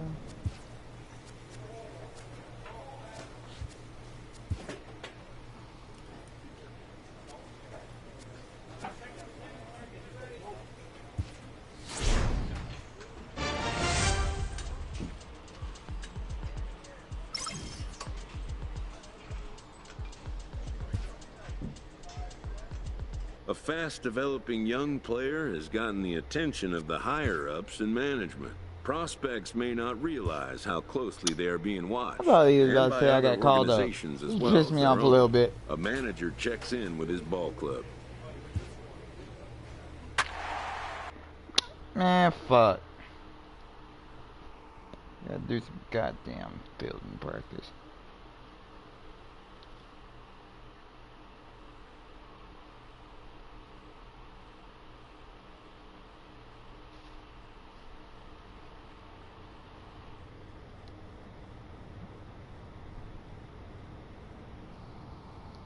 A fast-developing young player has gotten the attention of the higher-ups in management. Prospects may not realize how closely they are being watched, I thought he was and about to by say I other got called up. organizations as It well pissed as me their off a little own. bit. A manager checks in with his ball club. Man, fuck. Gotta do some goddamn fielding practice.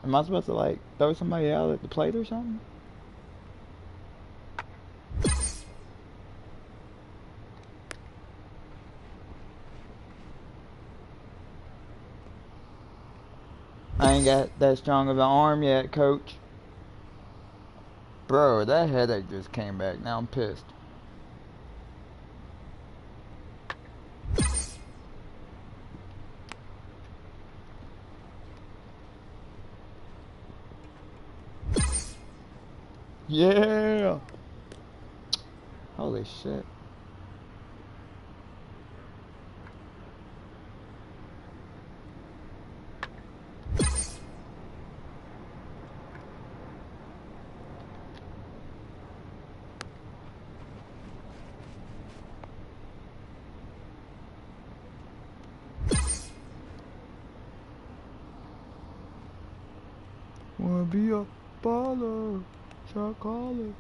Am I supposed to like throw somebody out at the plate or something? I ain't got that strong of an arm yet, coach. Bro, that headache just came back. Now I'm pissed. Yeah! Holy shit. Wanna be a baller, shot caller.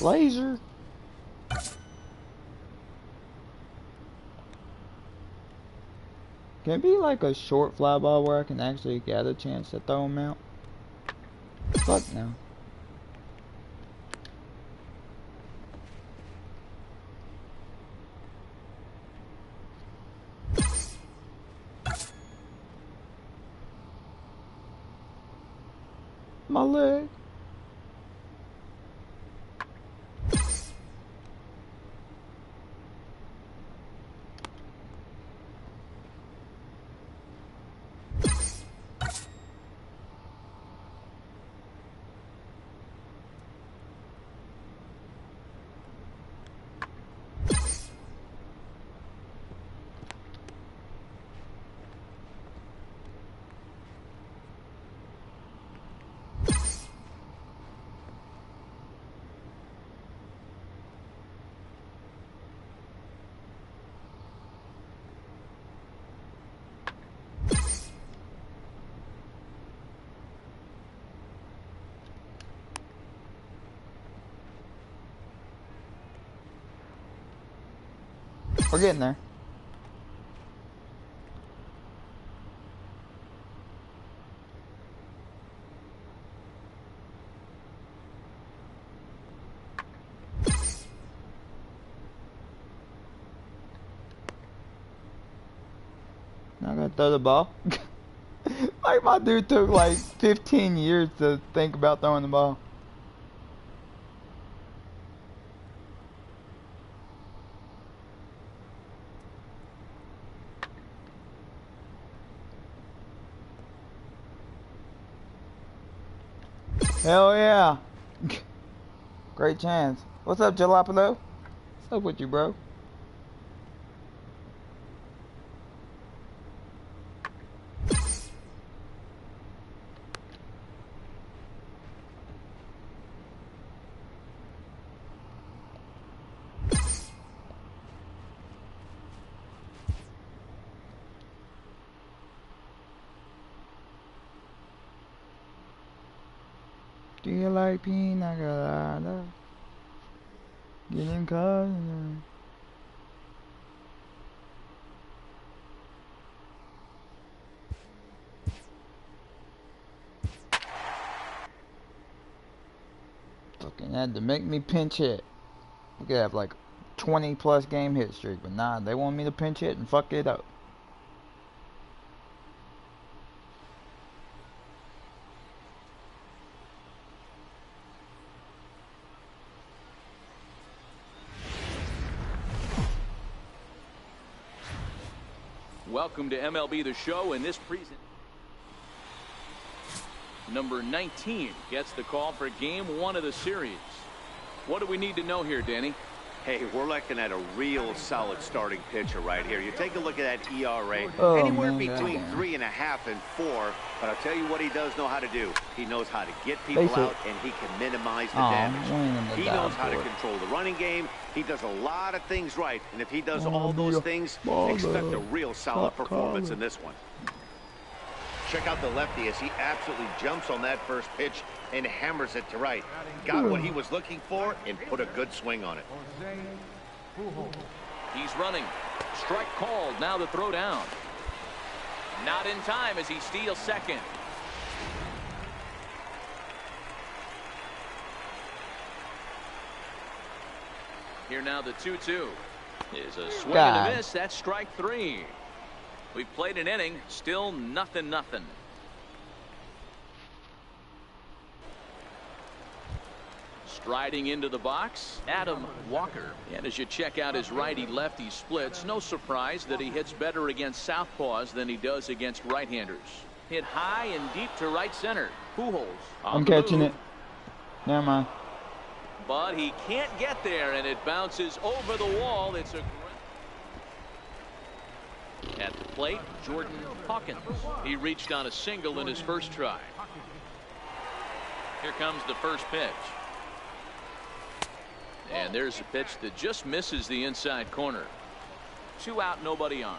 Laser. Can it be like a short fly ball where I can actually get a chance to throw them out? Fuck no. My leg. We're getting there. Now I gotta throw the ball. Like my dude took like 15 years to think about throwing the ball. Hell yeah. Great chance. What's up, Jalapeno? What's up with you, bro? Do you like pina colada? Getting caught. Fucking had to make me pinch hit. We could have like 20+ game hit streak, but nah, they want me to pinch hit and fuck it up. Welcome to MLB The Show. In this present, number 19 gets the call for game 1 of the series. What do we need to know here, Danny? Hey, we're looking at a real solid starting pitcher right here. You take a look at that ERA, Oh, anywhere man, between goddamn. 3.5 and 4. But I'll tell you what he does know how to do. He knows how to get people Basic. out, and he can minimize the Aw, damage. winning the He knows how to dashboard. control the running game. He does a lot of things right, and if he does Oh, all those yeah. things, Baller. expect a real solid Top performance collar. in this one. Check out the lefty as he absolutely jumps on that first pitch and hammers it to right. Got what he was looking for and put a good swing on it. Jose Pujols. He's running. Strike called. Now the throw down. Not in time as he steals second. Here now the 2-2 is a swing and a miss. That's strike 3. We've played an inning. Still nothing. Striding into the box, Adam Walker. And as you check out his righty-lefty splits, no surprise that he hits better against southpaws than he does against right-handers. Hit high and deep to right center. Pujols on I'm the catching move, it. Never mind. but he can't get there, and it bounces over the wall. It's a at the plate, Jordan Hawkins. He reached on a single in his first try. Here comes the first pitch. And there's a pitch that just misses the inside corner. 2 out, nobody on.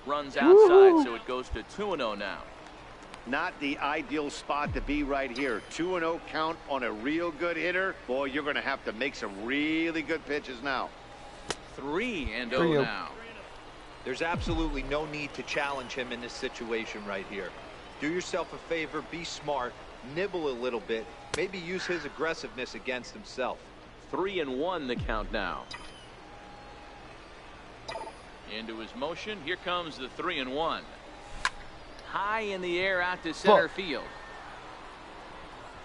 Runs outside, so it goes to 2-0 now. Not the ideal spot to be right here. 2-0 count on a real good hitter. Boy, you're going to have to make some really good pitches now. 3-0 3-0. now. There's absolutely no need to challenge him in this situation right here. Do yourself a favor, be smart, nibble a little bit, maybe use his aggressiveness against himself. 3-1 the count now. Into his motion. Here comes the 3-1. High in the air out to center field.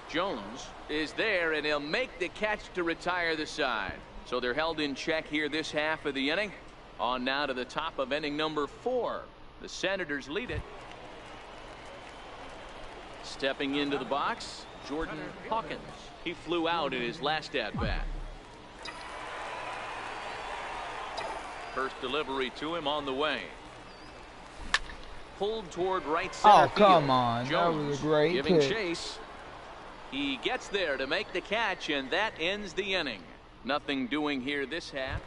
Jones is there, and he'll make the catch to retire the side. So they're held in check here this half of the inning. On now to the top of inning number 4. The Senators lead it. Stepping into the box, Jordan Hawkins. He flew out in his last at-bat. First delivery to him on the way. Pulled toward right center Oh, come field. on. That was Jones a great giving pitch. chase. He gets there to make the catch, and that ends the inning. Nothing doing here this half.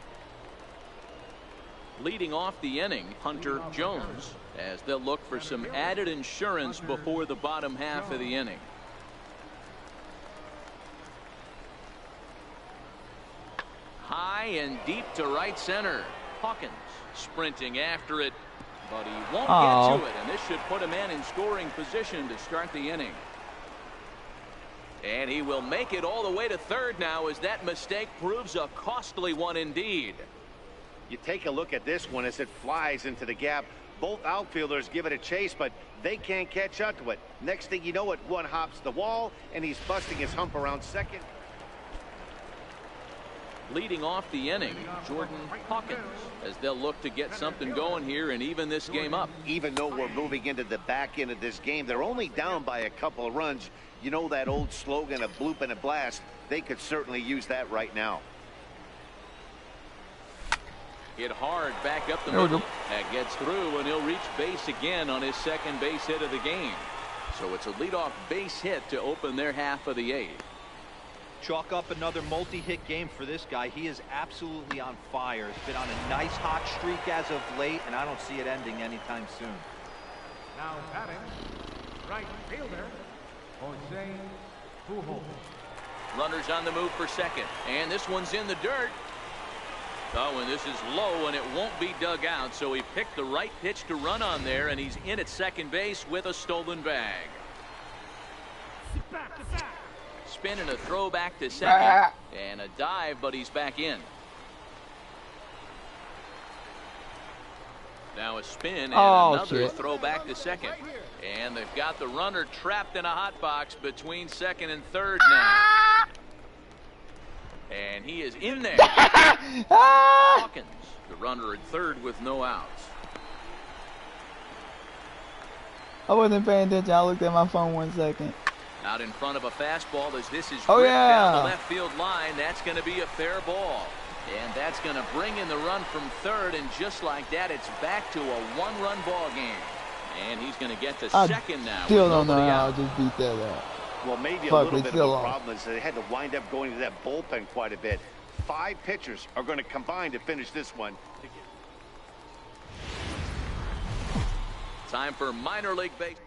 Leading off the inning, Hunter Jones, as they'll look for some added insurance before the bottom half of the inning. High and deep to right center. Hawkins sprinting after it, but he won't get to it, and this should put a man in scoring position to start the inning. And he will make it all the way to third now, as that mistake proves a costly one indeed. You take a look at this one as it flies into the gap. Both outfielders give it a chase, but they can't catch up to it. Next thing you know it, one hops the wall, and he's busting his hump around second. Leading off the inning, Jordan Hawkins, as they'll look to get something going here and even this game up. Even though we're moving into the back end of this game, they're only down by a couple of runs. You know that old slogan, a bloop and a blast? They could certainly use that right now. Hit hard back up the There we middle. go. That gets through, and he'll reach base again on his second base hit of the game. So it's a leadoff base hit to open their half of the 8th. Chalk up another multi-hit game for this guy. He is absolutely on fire. He's been on a nice hot streak as of late, and I don't see it ending anytime soon. Now batting, right fielder, Runners on the move for second. And this one's in the dirt. Oh, and this is low, and it won't be dug out. So he picked the right pitch to run on there, and he's in at second base with a stolen bag. Spin and a throw back to second. And a dive, but he's back in. Now a spin and another throw back to second. And they've got the runner trapped in a hot box between second and third now. And he is in there. Hawkins, the runner at third with no outs. I wasn't paying attention. I looked at my phone 1 second. Out in front of a fastball as this is ripped down the left field line. That's going to be a fair ball. And that's going to bring in the run from third, and just like that, it's back to a one-run ball game. And he's going to get to second now. Still don't know how I just beat that up. Well, maybe a little bit of a problem is they had to wind up going to that bullpen quite a bit. 5 pitchers are going to combine to finish this one. Time for minor league baseball.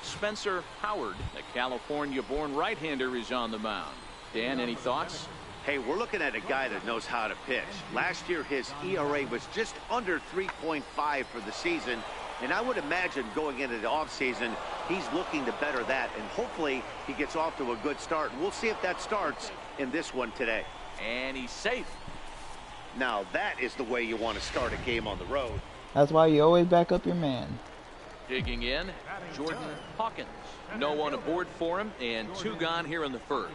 Spencer Howard, a California-born right-hander, is on the mound. Dan, any thoughts? Hey, we're looking at a guy that knows how to pitch. Last year, his ERA was just under 3.5 for the season. And I would imagine going into the offseason, he's looking to better that. And hopefully he gets off to a good start. We'll see if that starts in this one today. And he's safe. Now, that is the way you want to start a game on the road. That's why you always back up your man. Digging in, Jordan Hawkins. No one aboard for him, and 2 gone here in the first.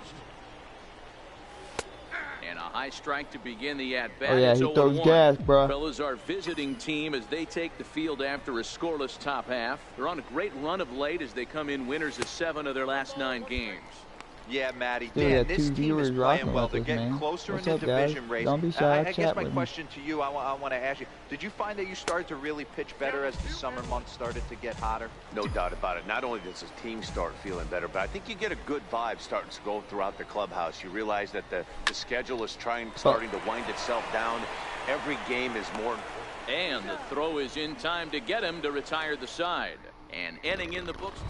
And a high strike to begin the at-bat. Oh, yeah, he throws gas, bro. Fellas, our visiting team as they take the field after a scoreless top half. They're on a great run of late as they come in winners of 7 of their last 9 games. Yeah, Matty. Dude, Dan, this team is playing well. They're getting closer in the division race. Don't be shy. I guess my question to you, I want to ask you, did you find that you started to really pitch better as the summer months started to get hotter? No doubt about it. Not only does the team start feeling better, but I think you get a good vibe starting to go throughout the clubhouse. You realize that the schedule is starting to wind itself down. Every game is more. And the throw is in time to get him to retire the side. And inning in the books.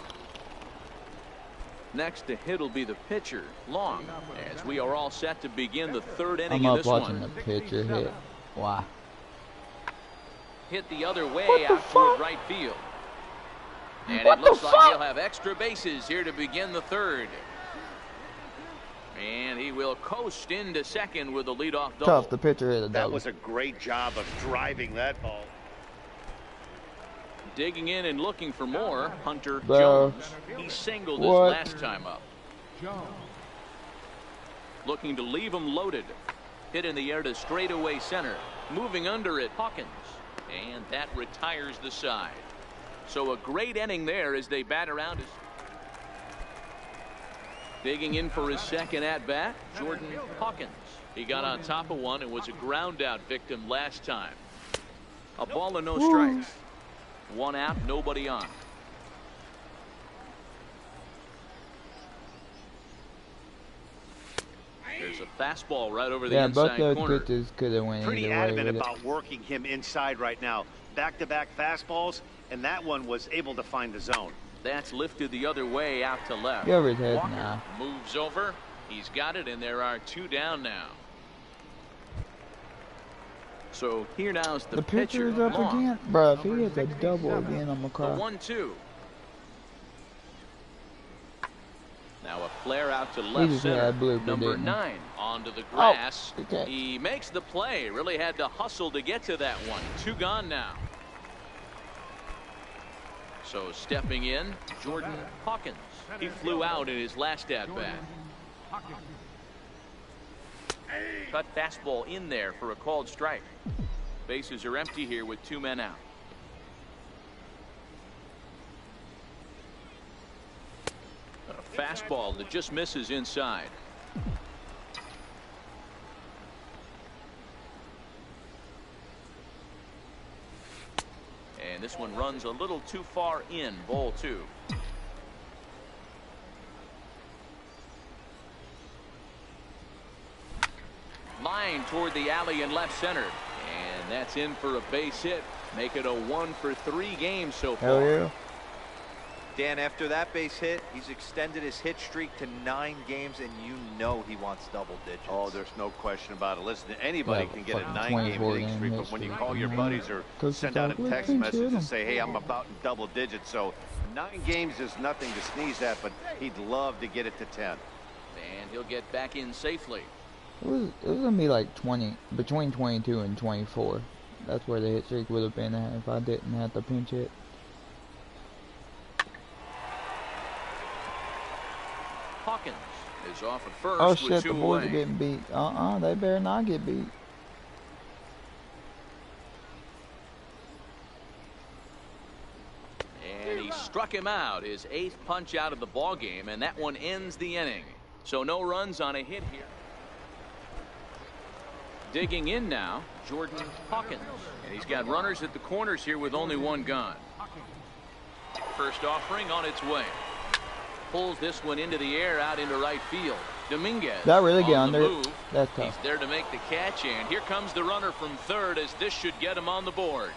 Next to hit will be the pitcher, Long, as we are all set to begin the 3rd inning of this one. I'm up watching the pitcher hit. Why? Hit the other way out toward right field. And it looks like he'll have extra bases here to begin the 3rd. And he will coast into second with a leadoff double. Tough, the pitcher hit a double. That was a great job of driving that ball. Digging in and looking for more, Hunter Jones. He singled his last time up. Looking to leave him loaded. Hit in the air to straightaway center. Moving under it, Hawkins. And that retires the side. So a great inning there as they bat around his. Digging in for his second at-bat, Jordan Hawkins. He got on top of one and was a ground-out victim last time. A ball and no strikes. 1 out, nobody on. There's a fastball right over the inside corner. Both those pitches could have went Pretty either adamant way about working him inside right now. Back-to-back fastballs, and that one was able to find the zone. That's lifted the other way out to left. Get over his head Walker now. Moves over. He's got it, and there are 2 down now. So here now's the pitcher. Pitcher's up Long. again. Bro, if he hits a double again, I'm going to The cry. 1-2. Now a flare out to He left just center. had blooper, Number didn't he? 9 onto the grass. Okay. He makes the play. Really had to hustle to get to that one. 2 gone now. So stepping in, Jordan Hawkins. He flew out in his last at-bat. Cut fastball in there for a called strike. Bases are empty here with 2 men out. A fastball that just misses inside. And this one runs a little too far in, ball 2. Line toward the alley in left center. And that's in for a base hit. Make it a 1 for 3 game so far. Hell yeah. Dan, after that base hit, he's extended his hit streak to 9 games, and you know he wants double digits. Oh, there's no question about it. Listen, anybody can get a fucking 9-game 24 hitting streak, but when you call your buddies or send out a text message and say, hey, I'm about in double digits, so 9 games is nothing to sneeze at, but he'd love to get it to 10. And he'll get back in safely. It was gonna be like between 22 and 24. That's where the hit streak would have been at if I didn't have to pinch hit. Hawkins is off at first. Oh with shit, 2 the boys away. are getting beat. They better not get beat. And he struck him out, his 8th punch out of the ball game, and that one ends the inning. So no runs on a hit here. Digging in now, Jordan Hawkins. And he's got runners at the corners here with only 1 gone. First offering on its way. Pulls this one into the air out into right field. Dominguez That really get on the under move. it. That's He's tough. there to make the catch, and here comes the runner from third as this should get him on the board.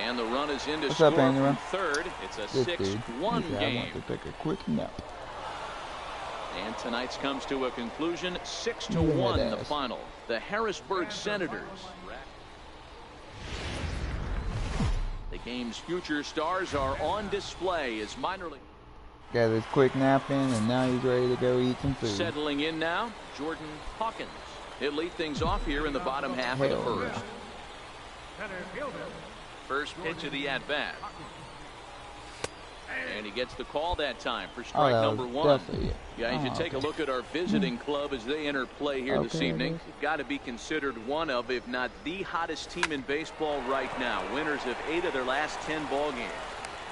And the run is in to What's score up, Andy? from third. It's a This dude. 6-1 He said, I game. want to take a quick nap. And tonight's comes to a conclusion, 6-1 Look at the that. final. The Harrisburg Senators. The game's future stars are on display as minor league. Got his quick nap in, and now he's ready to go eat some food. Settling in now, Jordan Hawkins. He'll lead things off here in the bottom half of the Hell first. yeah. First pitch of the at-bat. And he gets the call that time for Oh, strike that number was 1. definitely it. Yeah, you should take a look at our visiting club as they enter play here this Okay, evening. it is. They've got to be considered one of, if not the hottest team in baseball right now. Winners of 8 of their last 10 ball games.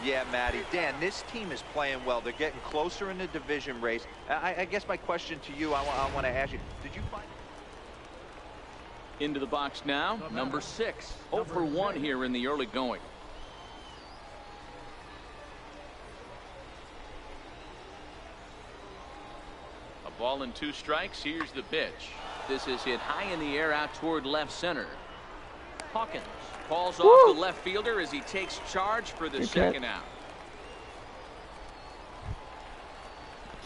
Yeah, Matty. Dan, this team is playing well. They're getting closer in the division race. I guess my question to you, I want to ask you, did you find... Into the box now, number 6. 0 for 1 here in the early going. A ball and 2 strikes. Here's the pitch. This is hit high in the air out toward left center. Hawkins calls off the left fielder as he takes charge for the Good second catch. out.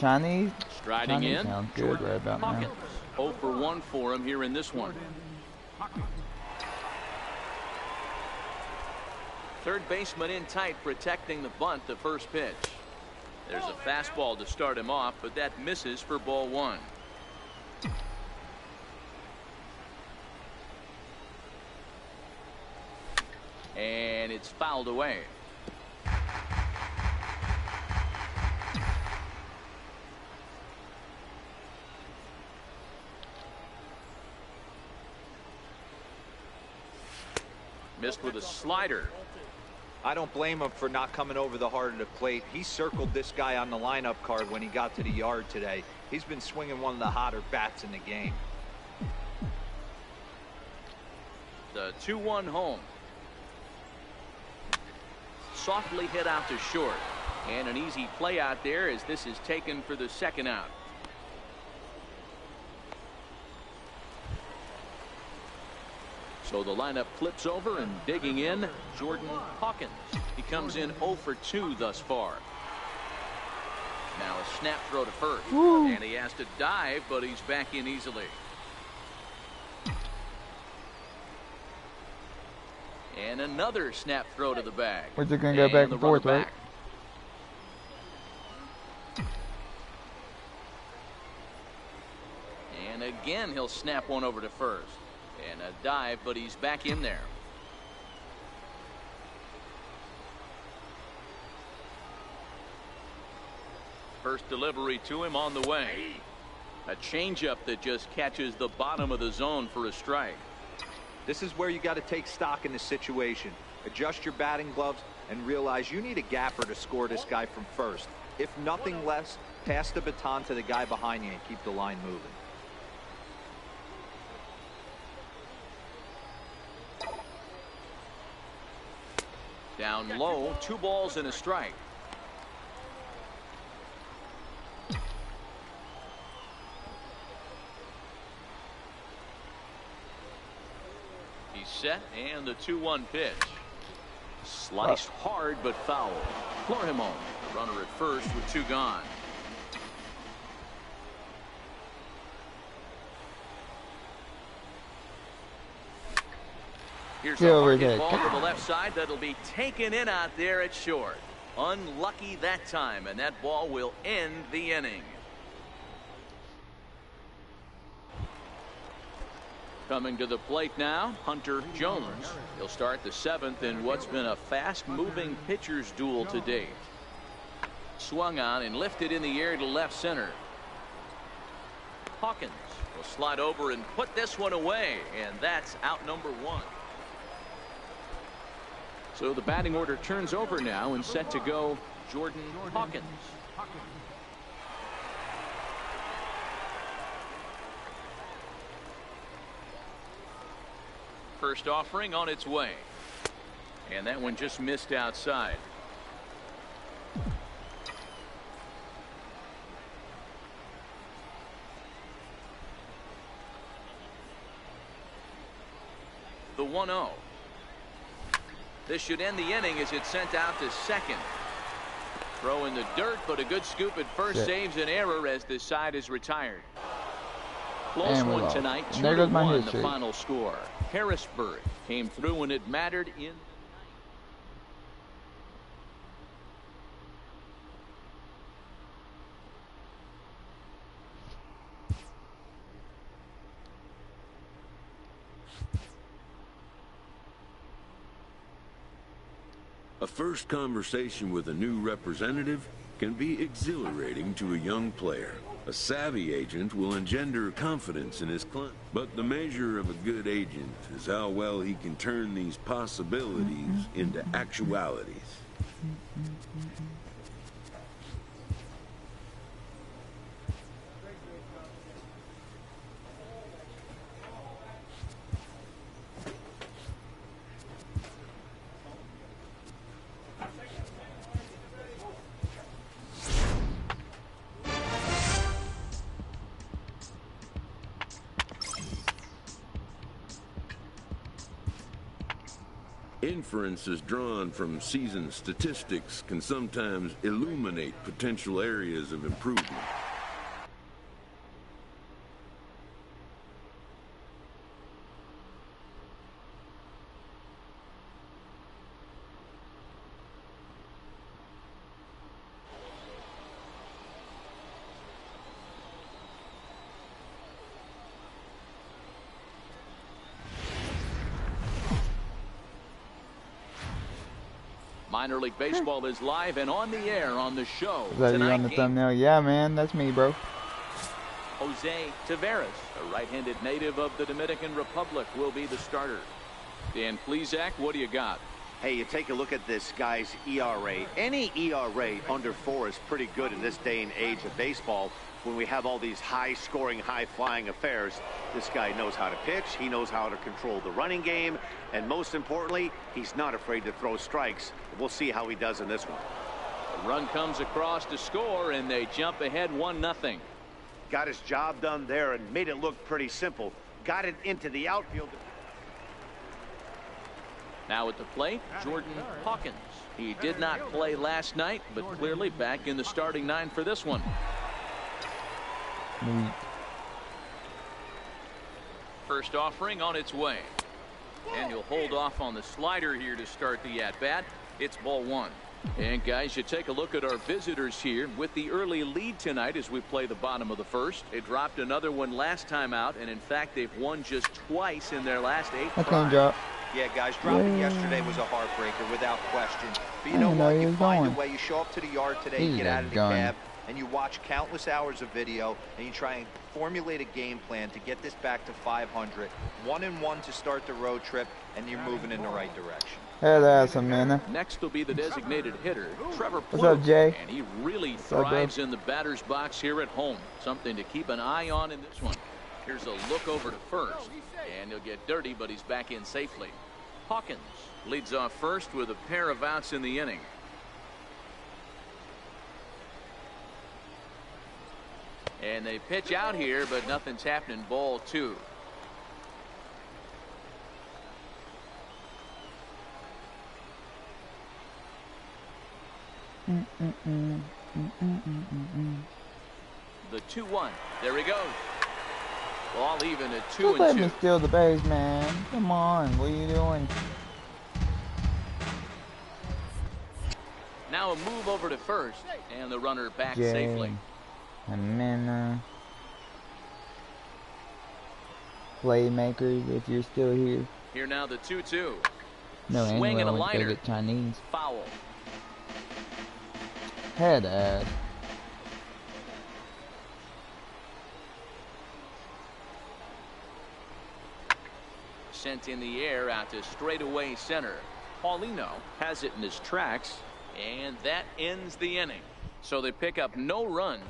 Chinese. Striding Chinese in, sounds good Jordan right about Hawkins. now. 0 for 1 for him here in this one. Third baseman in tight, protecting the bunt, the first pitch. There's a fastball to start him off, but that misses for ball 1. And it's fouled away. Missed with a slider. I don't blame him for not coming over the heart of the plate. He circled this guy on the lineup card when he got to the yard today. He's been swinging one of the hotter bats in the game. The 2-1 home. Softly hit out to short. And an easy play out there as this is taken for the second out. So the lineup flips over, and digging in, Jordan Hawkins. He comes in 0 for 2 thus far. Now a snap throw to first. And he has to dive, but he's back in easily. And another snap throw to the bag. We're just going to go back the and forth, runner right? back. And again, he'll snap one over to first. And a dive, but he's back in there. First delivery to him on the way. A changeup that just catches the bottom of the zone for a strike. This is where you got to take stock in the situation. Adjust your batting gloves and realize you need a gapper to score this guy from first. If nothing less, pass the baton to the guy behind you and keep the line moving. Down low, 2 balls and a strike. He's set, and the 2-1 pitch. Sliced hard but foul. Florimon Runner at first with 2 gone. Here's a hard hit ball to the left side that'll be taken in out there at short. Unlucky that time, and that ball will end the inning. Coming to the plate now, Hunter Jones. He'll start the 7th in what's been a fast-moving pitcher's duel to date. Swung on and lifted in the air to left center. Hawkins will slide over and put this one away, and that's out number 1. So the batting order turns over now and set to go Jordan Hawkins. First offering on its way. And that one just missed outside. The 1-0. This should end the inning as it's sent out to second. Throw in the dirt, but a good scoop at first saves an error as this side is retired. Close one tonight, 2-1 the final score. Harrisburg came through when it mattered in. A first conversation with a new representative can be exhilarating to a young player. A savvy agent will engender confidence in his client. But the measure of a good agent is how well he can turn these possibilities into actualities. Inferences drawn from season statistics can sometimes illuminate potential areas of improvement. Minor League Baseball is live and on the air on the show. Is that you on the thumbnail? Yeah, man, that's me, bro. Jose Taveras, a right-handed native of the Dominican Republic, will be the starter. Dan Plesac, what do you got? Hey, you take a look at this guy's ERA. Any ERA under 4 is pretty good in this day and age of baseball. When we have all these high-scoring, high-flying affairs, this guy knows how to pitch, he knows how to control the running game, and most importantly, he's not afraid to throw strikes. We'll see how he does in this one. A run comes across to score, and they jump ahead 1-0. Got his job done there and made it look pretty simple. Got it into the outfield. Now at the plate, Jordan Hawkins. He did not play last night, but clearly back in the starting 9 for this one. First offering on its way. And he'll hold off on the slider here to start the at-bat. It's ball 1. And guys, you take a look at our visitors here with the early lead tonight as we play the bottom of the first. They dropped another one last time out, and in fact they've won just twice in their last 8 tries. Yeah, guys, dropping yesterday was a heartbreaker without question. But you know what? You find a way. You show up to the yard today, you get out of the cab, and you watch countless hours of video, and you try and formulate a game plan to get this back to 500. 1-1 to start the road trip, and you're moving in the right direction. Hey, that's a man. Next will be the designated hitter, Trevor Plouffe. What's up, Jay? And he really thrives in the batter's box here at home. Something to keep an eye on in this one. Here's a look over to first, and he'll get dirty, but he's back in safely. Hawkins leads off first with a pair of outs in the inning. And they pitch out here, but nothing's happening. Ball 2. The 2-1. There he goes. Ball even at 2 Just and let 2. me steal the base, man. Come on, what are you doing? Now a move over to first, and the runner back safely. Amena. Playmakers, if you're still here. Here now the 2-2. No, Swing and a anyway, liner. get Chinese. Foul. Head ad. Sent in the air out to straightaway center. Paulino has it in his tracks, and that ends the inning. So they pick up no runs.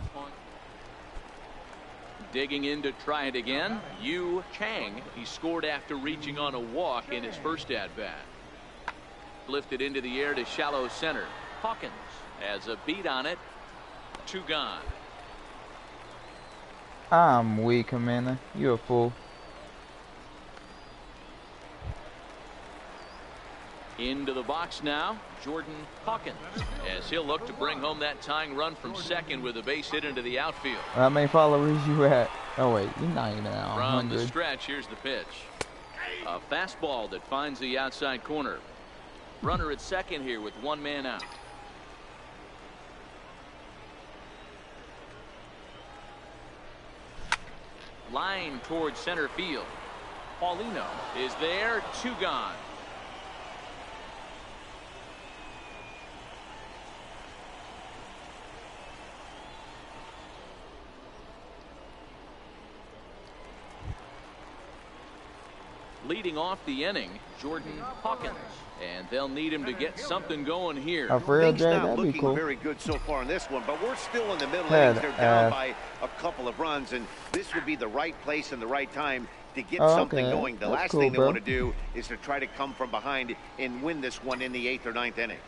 Digging in to try it again, Yu Chang. He scored after reaching on a walk in his first at-bat. Lifted into the air to shallow center. Hawkins has a beat on it. 2 gone. I'm weak, Amanda. You a fool. Into the box now, Jordan Hawkins, as he'll look to bring home that tying run from second with a base hit into the outfield. How many followers you at? Oh wait, you're not even at From 100. the stretch, here's the pitch. A fastball that finds the outside corner. Runner at second here with 1 man out. Line towards center field. Paulino is there. 2 gone. Leading off the inning, Jordan Hawkins, and they'll need him to get something going here. Oh, for real, Things Jay? not That'd be looking cool. very good so far in this one, but we're still in the middle Head innings. They're down ass. by a couple of runs, and this would be the right place and the right time to get Oh, something okay. going. The That's last cool, thing they bro. want to do is to try to come from behind and win this one in the 8th or 9th inning.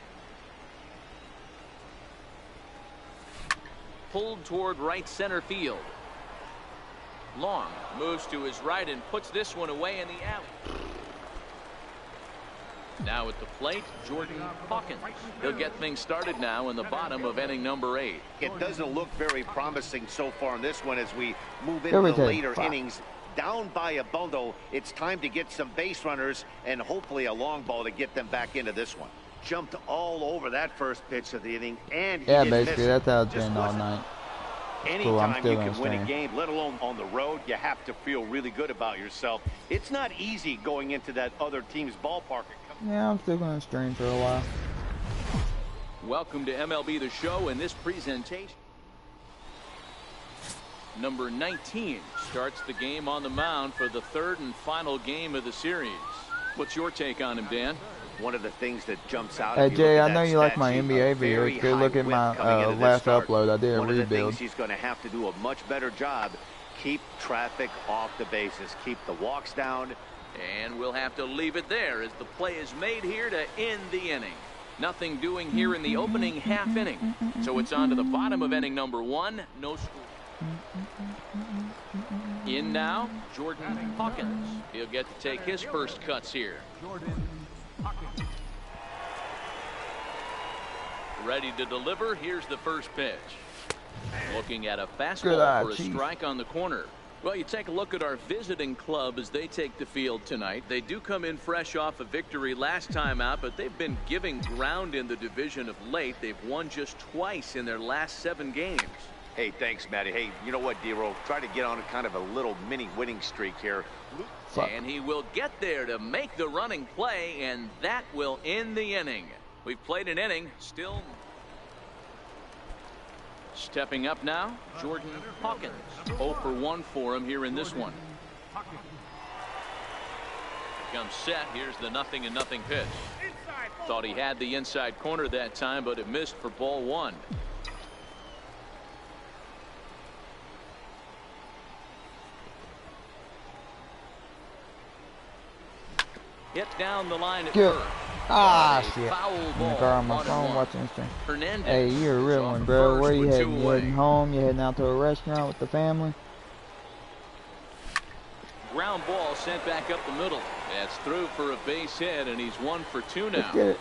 Pulled toward right center field. Long moves to his right and puts this one away in the alley. Now at the plate, Jordan Hawkins. He'll get things started now in the bottom of inning number 8. It doesn't look very promising so far in this one as we move into Everything. the later innings. Down by a bundle, it's time to get some base runners and hopefully a long ball to get them back into this one. Jumped all over that first pitch of the inning, and he Yeah, didn't basically, miss it. that's how it's Just been all wasn't night. Anytime I'm still you gonna can win a stream. game, let alone on the road, you have to feel really good about yourself. It's not easy going into that other team's ballpark. Yeah, I'm still gonna stream for a while. Welcome to MLB The Show in this presentation. Number 19 starts the game on the mound for the 3rd and final game of the series. What's your take on him, Dan? One of the things that jumps out Hey at you, Jay, look I at know that you like stat my sheet, NBA a video. very Go look high at whip my coming into this last start. upload. I did a One of the rebuild. things he's going to have to do a much better job, keep traffic off the bases, keep the walks down. And we'll have to leave it there as the play is made here to end the inning. Nothing doing here in the opening half inning. So it's on to the bottom of inning number 1. No score. In now, Jordan Hawkins. He'll get to take his first cuts here. Jordan Hawkins. Ready to deliver. Here's the first pitch. Looking at a Good fastball eye, for a Chief. strike on the corner. Well, you take a look at our visiting club as they take the field tonight. They do come in fresh off a victory last time out, but they've been giving ground in the division of late. They've won just twice in their last 7 games. Hey, thanks, Matty. Hey, you know what, D-Roll? Try to get on kind of a little mini winning streak here. Fuck. And he will get there to make the running play, and that will end the inning. We've played an inning, still. Stepping up now, Jordan Hawkins. 0 for 1 for him here in this one. Comes set. Here's the 0-0 pitch. Thought he had the inside corner that time, but it missed for ball 1. Hit down the line at Good. first. Ah, A shit. foul I'm in the ball, car on my 1-1. phone watching this thing. Hernandez Hey, you're a is real off one, the bro. first Where you with heading? 2 You heading away. home? You heading out to a restaurant with the family? Ground ball sent back up the middle. That's through for a base hit, and he's 1 for 2 now. Let's get it.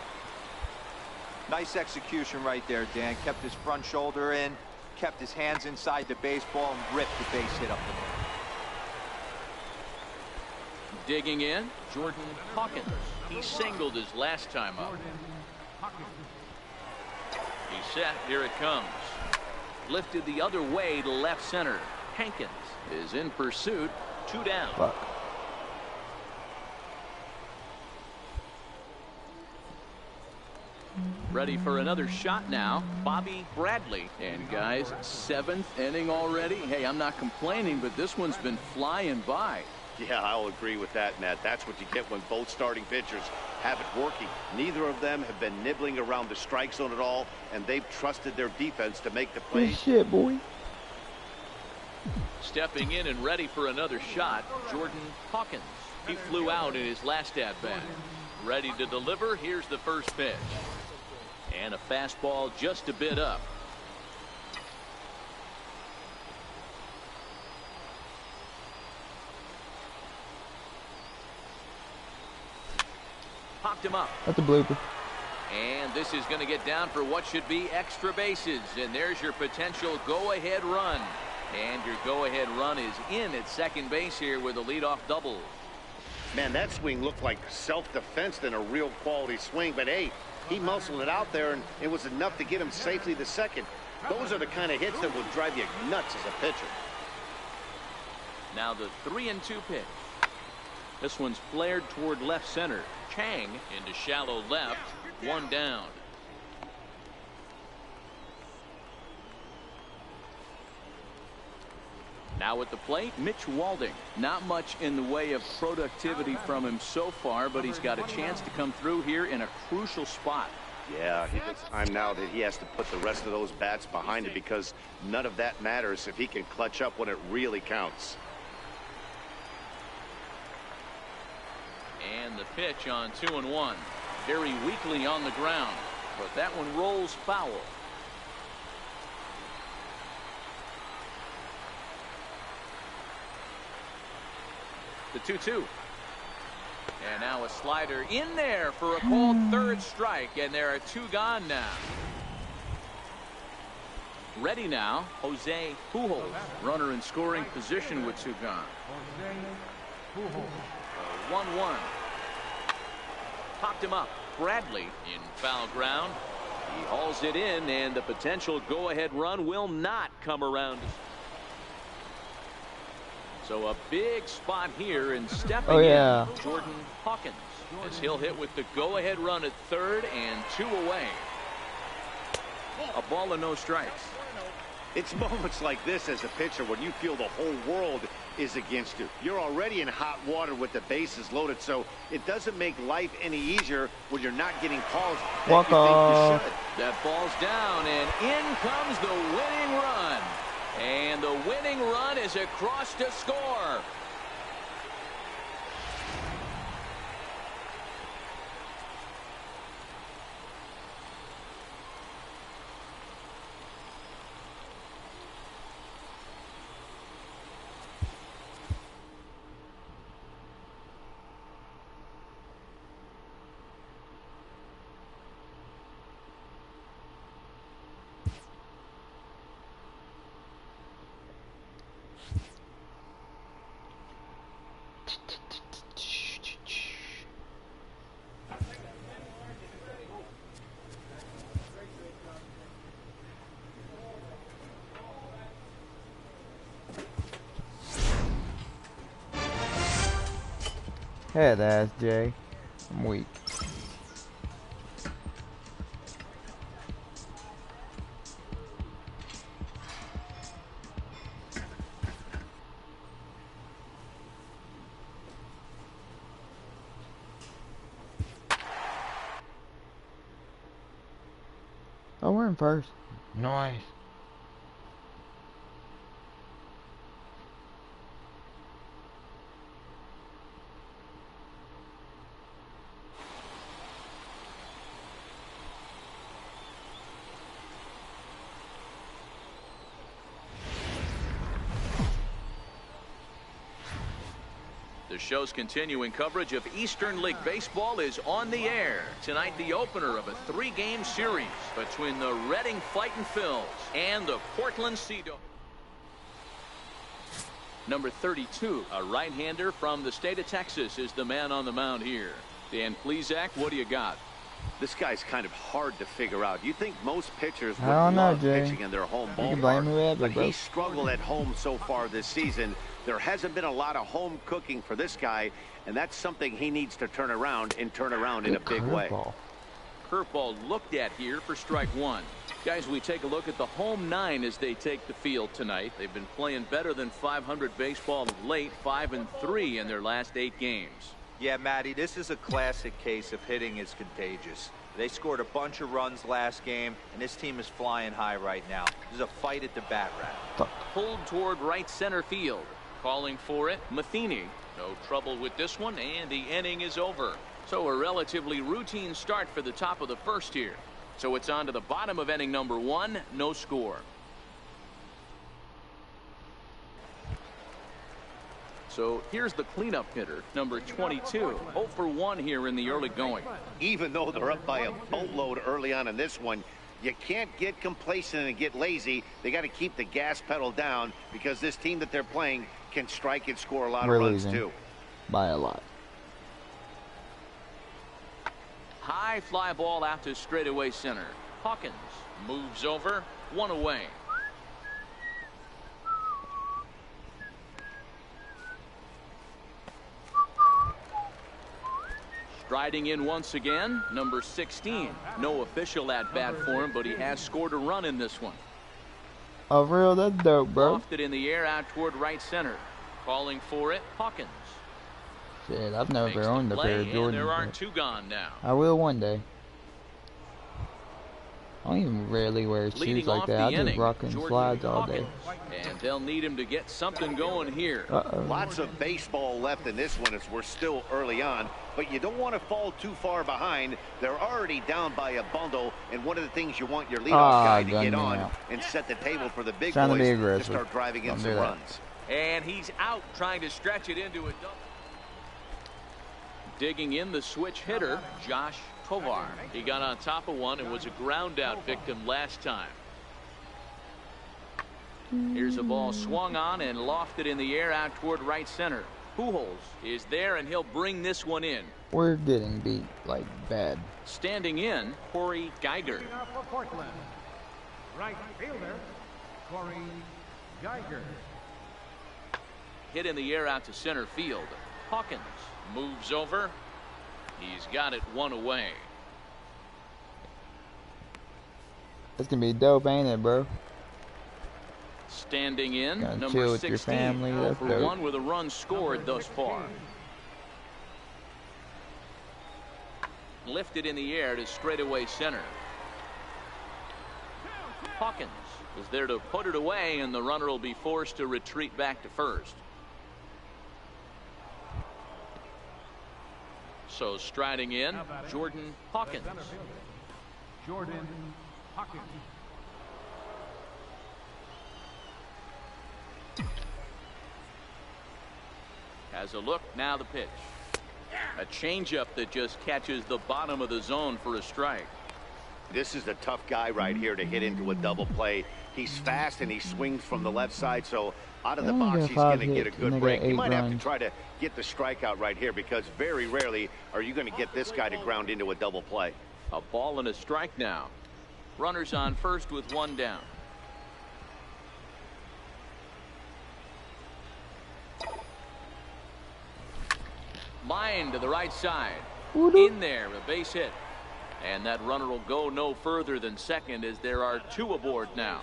Nice execution right there, Dan. Kept his front shoulder in, kept his hands inside the baseball, and ripped the base hit up the middle. Digging in, Jordan Hawkins. He singled his last time up. He's set. Here it comes. Lifted the other way to left center. Hankins is in pursuit. 2 down. Fuck. Ready for another shot now, Bobby Bradley. And guys, 7th inning already. Hey, I'm not complaining, but this one's been flying by. Yeah, I'll agree with that, Matt. That's what you get when both starting pitchers have it working. Neither of them have been nibbling around the strike zone at all, and they've trusted their defense to make the Good plays. shit, boy. Stepping in and ready for another shot, Jordan Hawkins. He flew out in his last at-bat. Ready to deliver. Here's the first pitch. And a fastball just a bit up. Popped him up. That's a blooper. And this is going to get down for what should be extra bases. And there's your potential go-ahead run. And your go-ahead run is in at second base here with a leadoff double. Man, that swing looked like self-defense than a real quality swing. But, hey, he muscled it out there, and it was enough to get him safely to second. Those are the kind of hits that will drive you nuts as a pitcher. Now the 3-2 pitch. This one's flared toward left center. Chang into shallow left. 1 down. Now at the plate, Mitch Walding. Not much in the way of productivity from him so far, but he's got a chance to come through here in a crucial spot. Yeah, it's time now that he has to put the rest of those bats behind it, because none of that matters if he can clutch up when it really counts. And the pitch on 2-1. Very weakly on the ground, but that one rolls foul. The 2-2. And now a slider in there for a called third strike, and there are 2 gone now. Ready now, Jose Pujols. Runner in scoring position with 2 gone. 1-1. Popped him up. Bradley in foul ground. He hauls it in, and the potential go-ahead run will not come around. So a big spot here, and stepping in, Jordan Hawkins, as he'll hit with the go-ahead run at third and 2 away. A ball and no strikes. It's moments like this as a pitcher when you feel the whole world is against you. You're already in hot water with the bases loaded, so it doesn't make life any easier when you're not getting calls that Walk you off. think you should. That ball's down, and in comes the winning run. And the winning run is across to score. Head ass, Jay. I'm weak. Oh, we're in first. Nice. The The show's continuing coverage of Eastern League Baseball is on the air. Tonight, the opener of a 3-game series between the Reading Fightin' Phils and the Portland Sea Dogs. Number 32, a right-hander from the state of Texas, is the man on the mound here. Dan Plesac, what do you got? This guy's kind of hard to figure out. You think most pitchers would I don't know, love Jay. pitching in their home You can blame me ballpark, with but it, bro. he's struggled at home so far this season. There hasn't been a lot of home cooking for this guy, and that's something he needs to turn around in a big way. Curveball looked at here for strike one. Guys, we take a look at the home 9 as they take the field tonight. They've been playing better than .500 baseball of late, 5-3 in their last 8 games. Yeah, Matty, this is a classic case of hitting is contagious. They scored a bunch of runs last game, and this team is flying high right now. There's a fight at the bat rack. Pulled toward right center field. Calling for it, Matheny. No trouble with this one, and the inning is over. So a relatively routine start for the top of the first here. So it's on to the bottom of inning number 1, no score. So here's the cleanup hitter, number 22. 0 for 1 here in the early going. Even though they're up by a boatload early on in this one, you can't get complacent and get lazy. They got to keep the gas pedal down because this team that they're playing can strike and score a lot of runs too. By a lot. High fly ball out to straightaway center. Hawkins moves over, 1 away. Striding in once again, number 16. No official at bat for him, but he has scored a run in this one. Oh, real? That's dope, bro. Lofted in the air out toward right center. Calling for it, Hawkins. Shit, I've never owned a pair of Jordans. There aren't 2 gone now. I will one day. I don't even rarely wear shoes like that. I just rock and slides all day. And they'll need him to get something going here. Lots of baseball left in this one as we're still early on, but you don't want to fall too far behind. They're already down by a bundle, and one of the things you want your leadoff guy to get on and set the table for the big boys to start driving in some runs. And he's out trying to stretch it into a double. Digging in the switch hitter, Josh Tovar. He got on top of one and was a ground out victim last time. Here's a ball swung on and lofted in the air out toward right center. Pujols is there, and he'll bring this one in. We're getting beat like bad. Standing in, Corey Geiger. For Portland, right fielder, Corey Geiger. Hit in the air out to center field. Hawkins moves over. He's got it 1 away. It's gonna be dope, ain't it, bro? Standing in, Gotta number chill with 16. your family. That's for dope. 1 with a run scored thus far. Lifted in the air to straightaway center. Hawkins is there to put it away, and the runner will be forced to retreat back to first. So striding in, Jordan Hawkins. Jordan Hawkins. Has a look, now the pitch. A changeup that just catches the bottom of the zone for a strike. This is a tough guy right here to hit into a double play. He's fast and he swings from the left side, so out of the box he's going to get a good break. You might have to try to get the strikeout right here because very rarely are you going to get this guy to ground into a double play. A ball and a strike now. Runners on first with 1 down. Line to the right side. In there, a base hit. And that runner will go no further than second as there are 2 aboard now.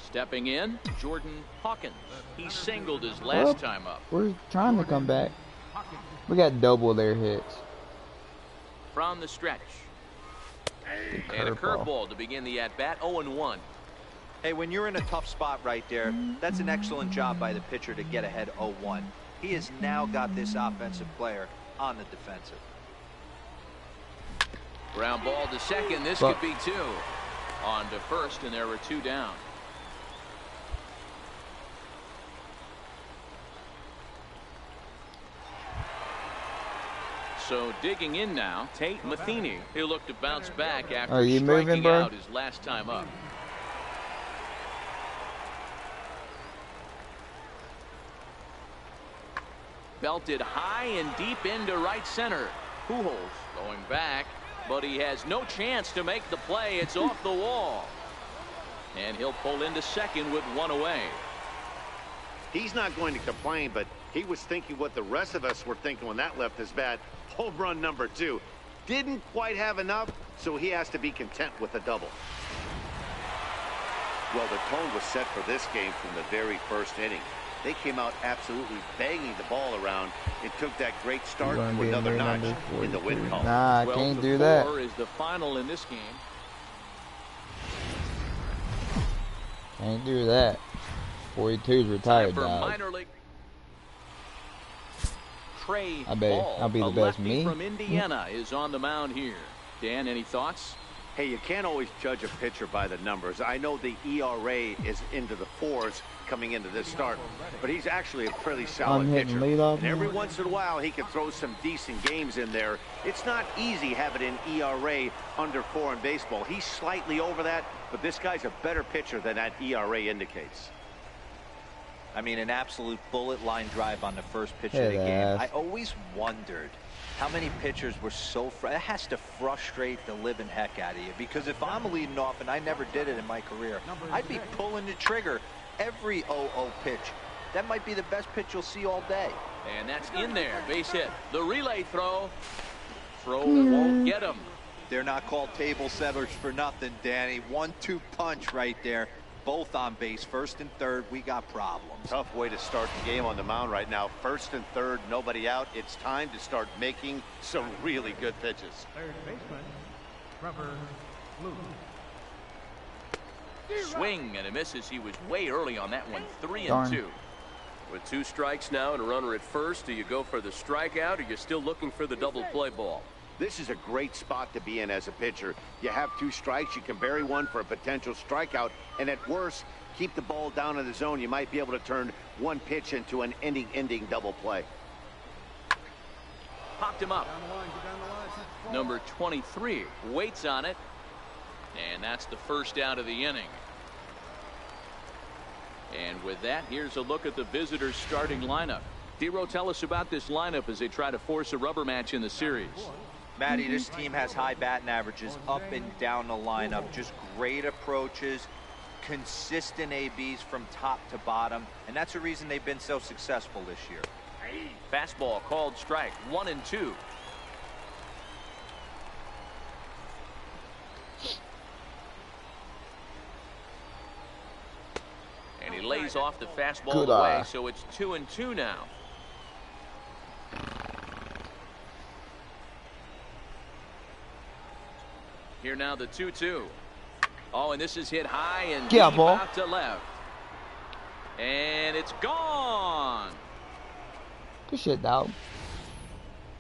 Stepping in, Jordan Hawkins. He singled his last time up. We're trying to come back. We got double their hits. From the stretch. And a curveball to begin the at-bat, 0-1. Hey, when you're in a tough spot right there, that's an excellent job by the pitcher to get ahead 0-1. He has now got this offensive player on the defensive. Ground ball to second. This could be 2. On to first, and there were 2 down. So digging in now, Tate Matheny. He'll look to bounce back after Are you striking moving, bro? out his last time up. Belted high and deep into right center. Pujols going back, but he has no chance to make the play. It's off the wall. And he'll pull into second with one away. He's not going to complain, but he was thinking what the rest of us were thinking when that left his bat. Home run number 2. Didn't quite have enough, so he has to be content with a double. Well, the tone was set for this game from the very first inning. They came out absolutely banging the ball around. It took that great start to another notch in the win column. Nah, I can't do that. 12-4 is the final in this game. Can't do that. 42's retired, For dog. minor league. Trey I bet Ball, I'll be the a best lefty me. from Indiana, is on the mound here. Dan, any thoughts? Hey, you can't always judge a pitcher by the numbers. I know the ERA is into the 4s coming into this start, but he's actually a pretty solid I'm hitting pitcher. leadoff And every now. once in a while, he can throw some decent games in there. It's not easy having an ERA under 4 in baseball. He's slightly over that, but this guy's a better pitcher than that ERA indicates. I mean, an absolute bullet line drive on the first pitch of Hey, the game. that. I always wondered how many pitchers were so it has to frustrate the living heck out of you, because if I'm leading off, and I never did it in my career, I'd be pulling the trigger every 0-0 pitch. That might be the best pitch you'll see all day. And that's in there. Base hit. The relay throw. Throw won't get him. They're not called table setters for nothing, Danny. 1-2 punch right there. Both on base, first and third. We got problems. Tough way to start the game on the mound right now. First and third, nobody out. It's time to start making some really good pitches. Third baseman, Trevor Blue. Swing and a misses. He was way early on that one. 3-2. Darn. With 2 strikes now and a runner at first, do you go for the strikeout or you're still looking for the double play ball? This is a great spot to be in as a pitcher. You have 2 strikes, you can bury one for a potential strikeout, and at worst, keep the ball down in the zone. You might be able to turn one pitch into an ending double play. Popped him up. Number 23 waits on it, and that's the first out of the inning. And with that, here's a look at the visitors' starting lineup. Dero, tell us about this lineup as they try to force a rubber match in the series. Matty, this team has high batting averages up and down the lineup. Just great approaches, consistent ABs from top to bottom, and that's the reason they've been so successful this year. Fastball called strike. 1-2. And he lays off the fastball Good away, eye. so it's 2-2 now. Here now the 2-2. Oh, and this is hit high and Yeah, deep ball. out to left. And it's gone. Good shit, dog.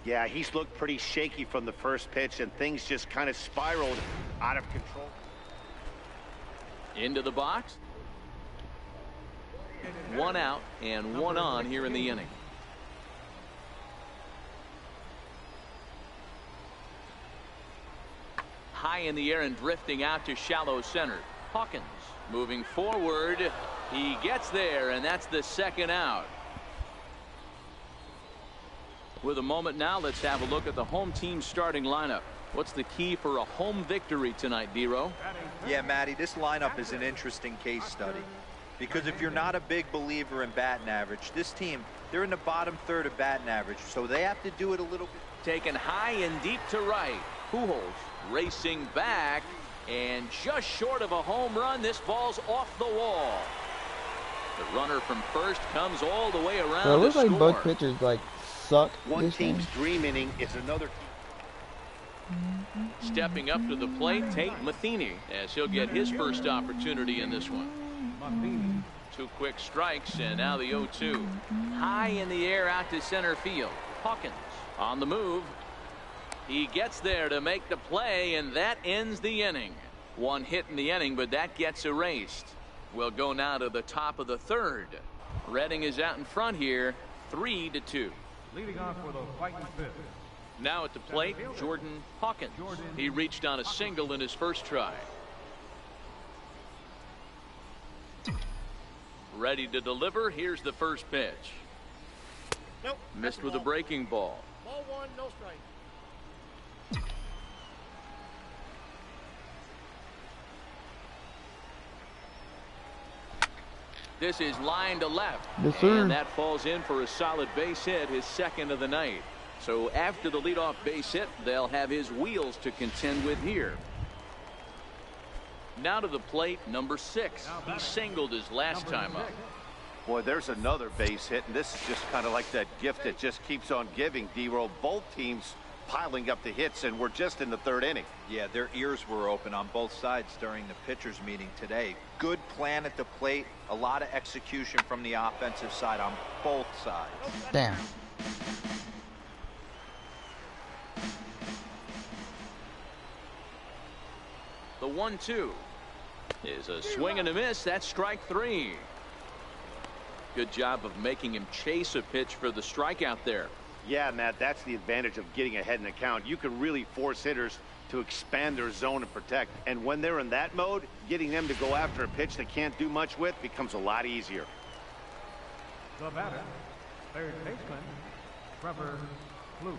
Yeah, he's looked pretty shaky from the first pitch, and things just kind of spiraled out of control. Into the box. 1 out and 1 on here in the inning. High in the air and drifting out to shallow center. Hawkins moving forward. He gets there, and that's the 2nd out. With a moment now, let's have a look at the home team starting lineup. What's the key for a home victory tonight, Dero? Yeah, Matty, this lineup is an interesting case study. Because if you're not a big believer in batting average, this team, they're in the bottom third of batting average, so they have to do it a little bit. Taken high and deep to right. Pujols racing back, and just short of a home run. This ball's off the wall. The runner from first comes all the way around. So it looks to like score. both pitchers like suck. One this team's game. dream inning is another. Stepping up to the plate, Tate Matheny, as he'll get his first opportunity in this one. Matheny. 2 quick strikes, and now the 0-2. High in the air out to center field. Hawkins on the move. He gets there to make the play, and that ends the inning. 1 hit in the inning, but that gets erased. We'll go now to the top of the 3rd. Redding is out in front here, 3-2. Leading off for the fighting fifth, Now at the plate, Jordan Hawkins. He reached on a single in his first try. Ready to deliver. Here's the first pitch. Nope. Missed with a breaking ball. Ball one, no strike. This is line to left. Yes, sir. And that falls in for a solid base hit, his second of the night. So after the leadoff base hit, they'll have his wheels to contend with here. Now to the plate, number 6. He singled his last time up. Boy, there's another base hit, and this is just kind of like that gift that just keeps on giving, D-Roll. Both teams piling up the hits, and we're just in the 3rd inning. Yeah, their ears were open on both sides during the pitchers meeting today. Good plan at the plate, a lot of execution from the offensive side on both sides. Damn. The 1-2 is a swing and a miss. That's strike 3. Good job of making him chase a pitch for the strikeout there. Yeah, Matt, that's the advantage of getting ahead in the count. You can really force hitters to expand their zone and protect. And when they're in that mode, getting them to go after a pitch they can't do much with becomes a lot easier. The batter, third baseman, Trevor Blue.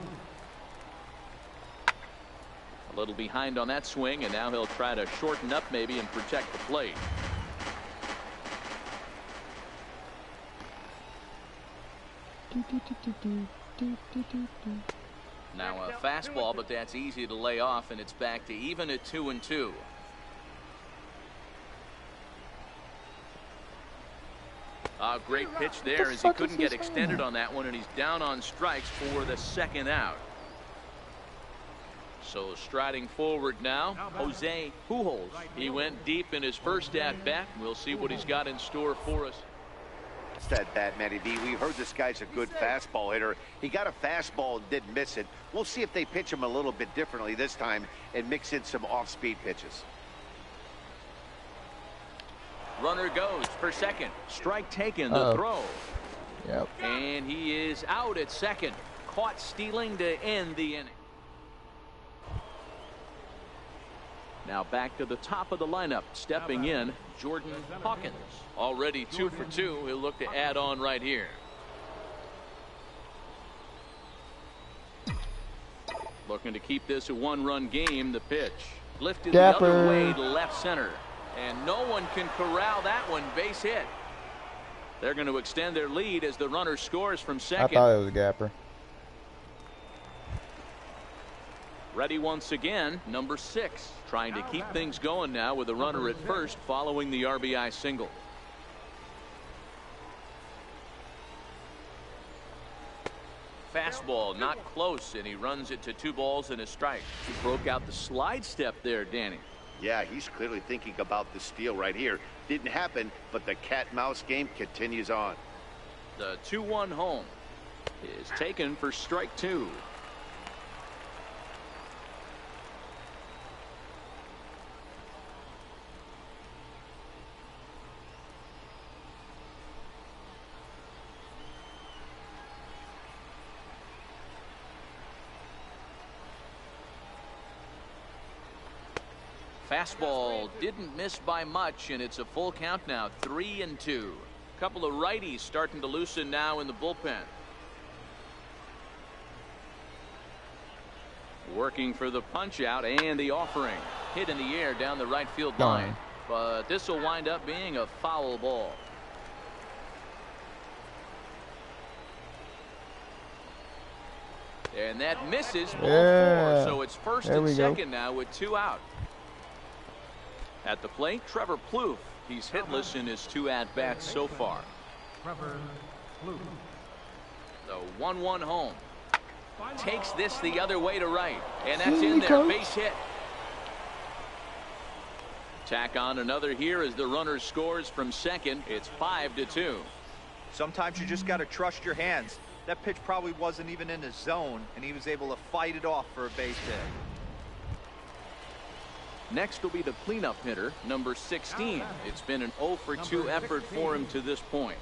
A little behind on that swing, and now he'll try to shorten up maybe and protect the plate. Now a fastball, but that's easy to lay off, and it's back to even at 2-2. A great pitch there as he couldn't get extended on that one, and he's down on strikes for the second out. So striding forward now, Jose Pujols. He went deep in his first at bat. We'll see what he's got in store for us. It's that bat, Matty D. We heard this guy's a good fastball hitter. He got a fastball and didn't miss it. We'll see if they pitch him a little bit differently this time and mix in some off-speed pitches. Runner goes for second. Strike taken, the throw. Yep. And he is out at second. Caught stealing to end the inning. Now back to the top of the lineup. Stepping in, Jordan Hawkins. Already 2 for 2. He'll look to add on right here. Looking to keep this a 1-run game. The pitch lifted the other way to left center. And no one can corral that one. Base hit. They're going to extend their lead as the runner scores from second. I thought it was a gapper. Ready once again, number 6. Trying to keep things going now with a runner at first following the RBI single. Fastball not close, and he runs it to 2 balls and a strike. He broke out the slide step there, Danny. Yeah, he's clearly thinking about the steal right here. Didn't happen, but the cat-mouse game continues on. The 2-1 home is taken for strike 2. Fastball didn't miss by much, and it's a full count now, 3-2. Couple of righties starting to loosen now in the bullpen. Working for the punch out and the offering. Hit in the air down the right field line. But this will wind up being a foul ball. And that misses ball 4. So it's first and second now with 2 out. At the plate, Trevor Plouffe. He's hitless in his 2 at-bats so far. Trevor Blue. The 1-1 home. Takes this the other way to right. And that's in there. Base hit. Tack on another here as the runner scores from second. It's 5-2. Sometimes you just got to trust your hands. That pitch probably wasn't even in the zone, and he was able to fight it off for a base hit. Next will be the cleanup hitter, number 16. It's been an 0 for 2 effort for him to this point.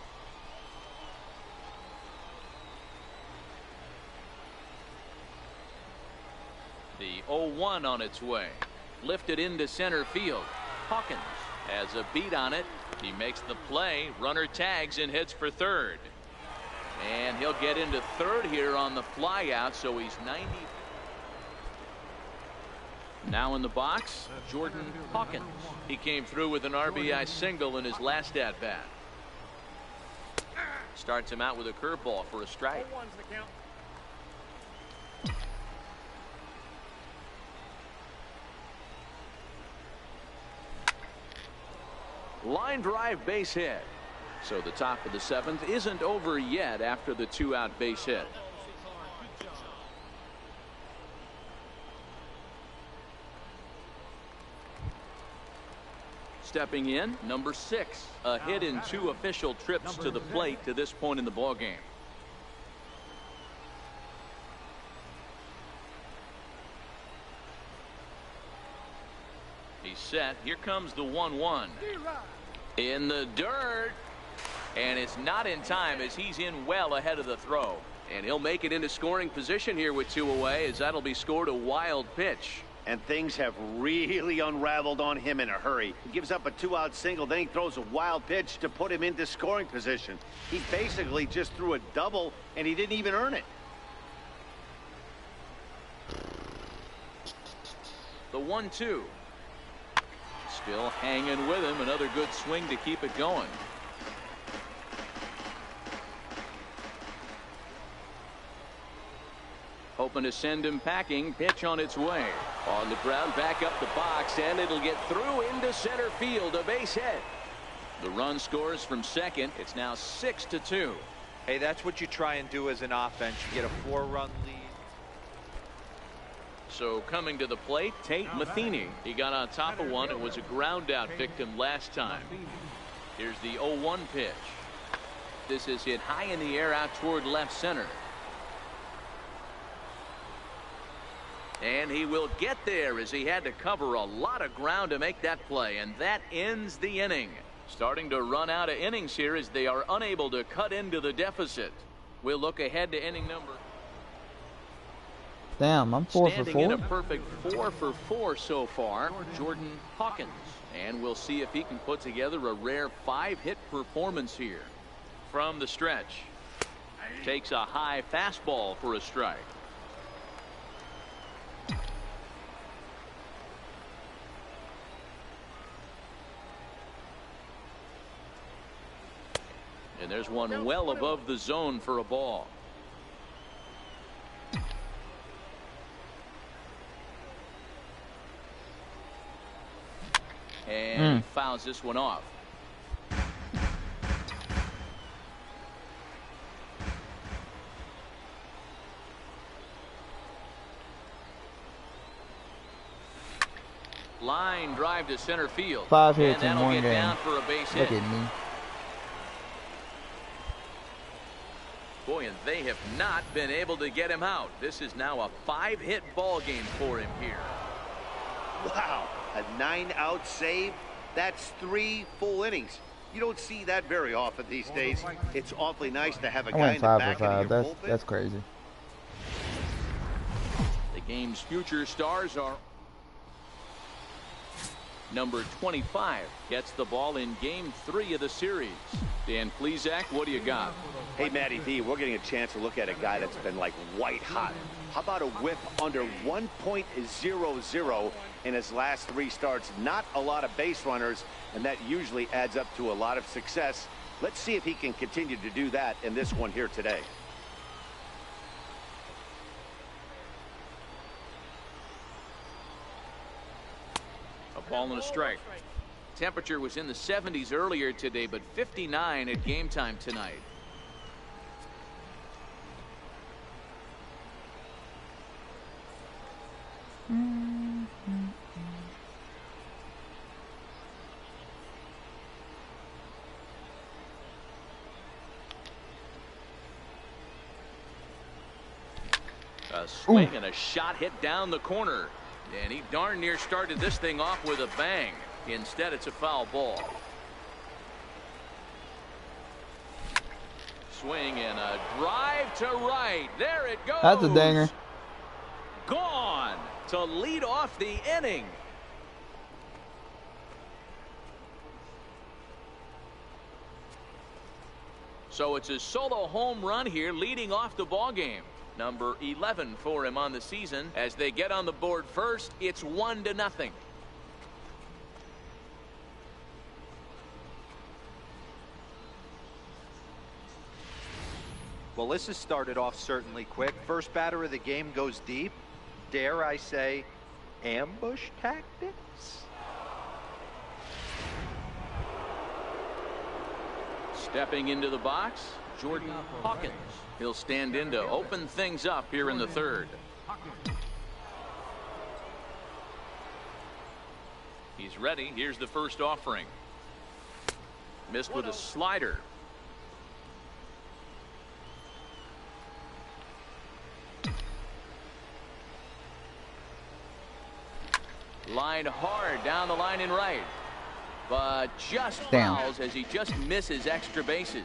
1 on its way. Lifted into center field. Hawkins has a beat on it. He makes the play. Runner tags and heads for third. And he'll get into third here on the fly out, so he's 90. Now in the box, Jordan Hawkins. He came through with an RBI single in his last at bat. Starts him out with a curveball for a strike. Line drive base hit. So the top of the 7th isn't over yet after the 2-out base hit. Stepping in, number 6, a hit in 2 official trips to the plate to this point in the ballgame. He's set. Here comes the 1-1. In the dirt. And it's not in time as he's in well ahead of the throw. And he'll make it into scoring position here with 2 away, as that'll be scored a wild pitch. And things have really unraveled on him in a hurry. He gives up a 2-out single, then he throws a wild pitch to put him into scoring position. He basically just threw a double, and he didn't even earn it. The 1-2. Still hanging with him. Another good swing to keep it going. Hoping to send him packing. Pitch on its way. On the ground, back up the box, and it'll get through into center field. A base hit. The run scores from second. It's now 6-2. Hey, that's what you try and do as an offense. You get a 4-run lead. So coming to the plate, Tate Matheny. He got on top of one and was a ground out victim last time. Here's the 0-1 pitch. This is hit high in the air out toward left center. And he will get there as he had to cover a lot of ground to make that play. And that ends the inning. Starting to run out of innings here as they are unable to cut into the deficit. We'll look ahead to inning number. Damn, I'm 4 for 4. Standing in a perfect 4 for 4 so far, Jordan Hawkins. And we'll see if he can put together a rare 5-hit performance here. From the stretch. Takes a high fastball for a strike. And there's one well above the zone for a ball. And he fouls this one off. Line drive to center field. 5 hits and in one get game. Down for a base hit. Look at me. Boy, and they have not been able to get him out. This is now a 5-hit ball game for him here. Wow, a 9-out save. That's 3 full innings. You don't see that very often these days. It's awfully nice to have a guy in the back of your bullpen. That's crazy. The game's future stars are. Number 25 gets the ball in game 3 of the series. Dan Plesac, what do you got? Hey, Matty D, we're getting a chance to look at a guy that's been like white hot. How about a whip under 1.00 in his last 3 starts? Not a lot of base runners, and that usually adds up to a lot of success. Let's see if he can continue to do that in this one here today. A ball and a strike. Temperature was in the 70s earlier today, but 59 at game time tonight. A swing and a shot hit down the corner. And he darn near started this thing off with a bang. Instead, it's a foul ball. Swing and a drive to right. There it goes. That's a dinger. Gone. to lead off the inning. So it's a solo home run here leading off the ball game. Number 11 for him on the season. As they get on the board first, it's 1-0. Well, this has started off certainly quick. First batter of the game goes deep. Dare I say, ambush tactics? Stepping into the box, Jordan Hawkins. He'll stand in to open things up here in the third. He's ready. Here's the first offering. Missed with a slider. Line hard down the line and right. But just fouls as he just misses extra bases.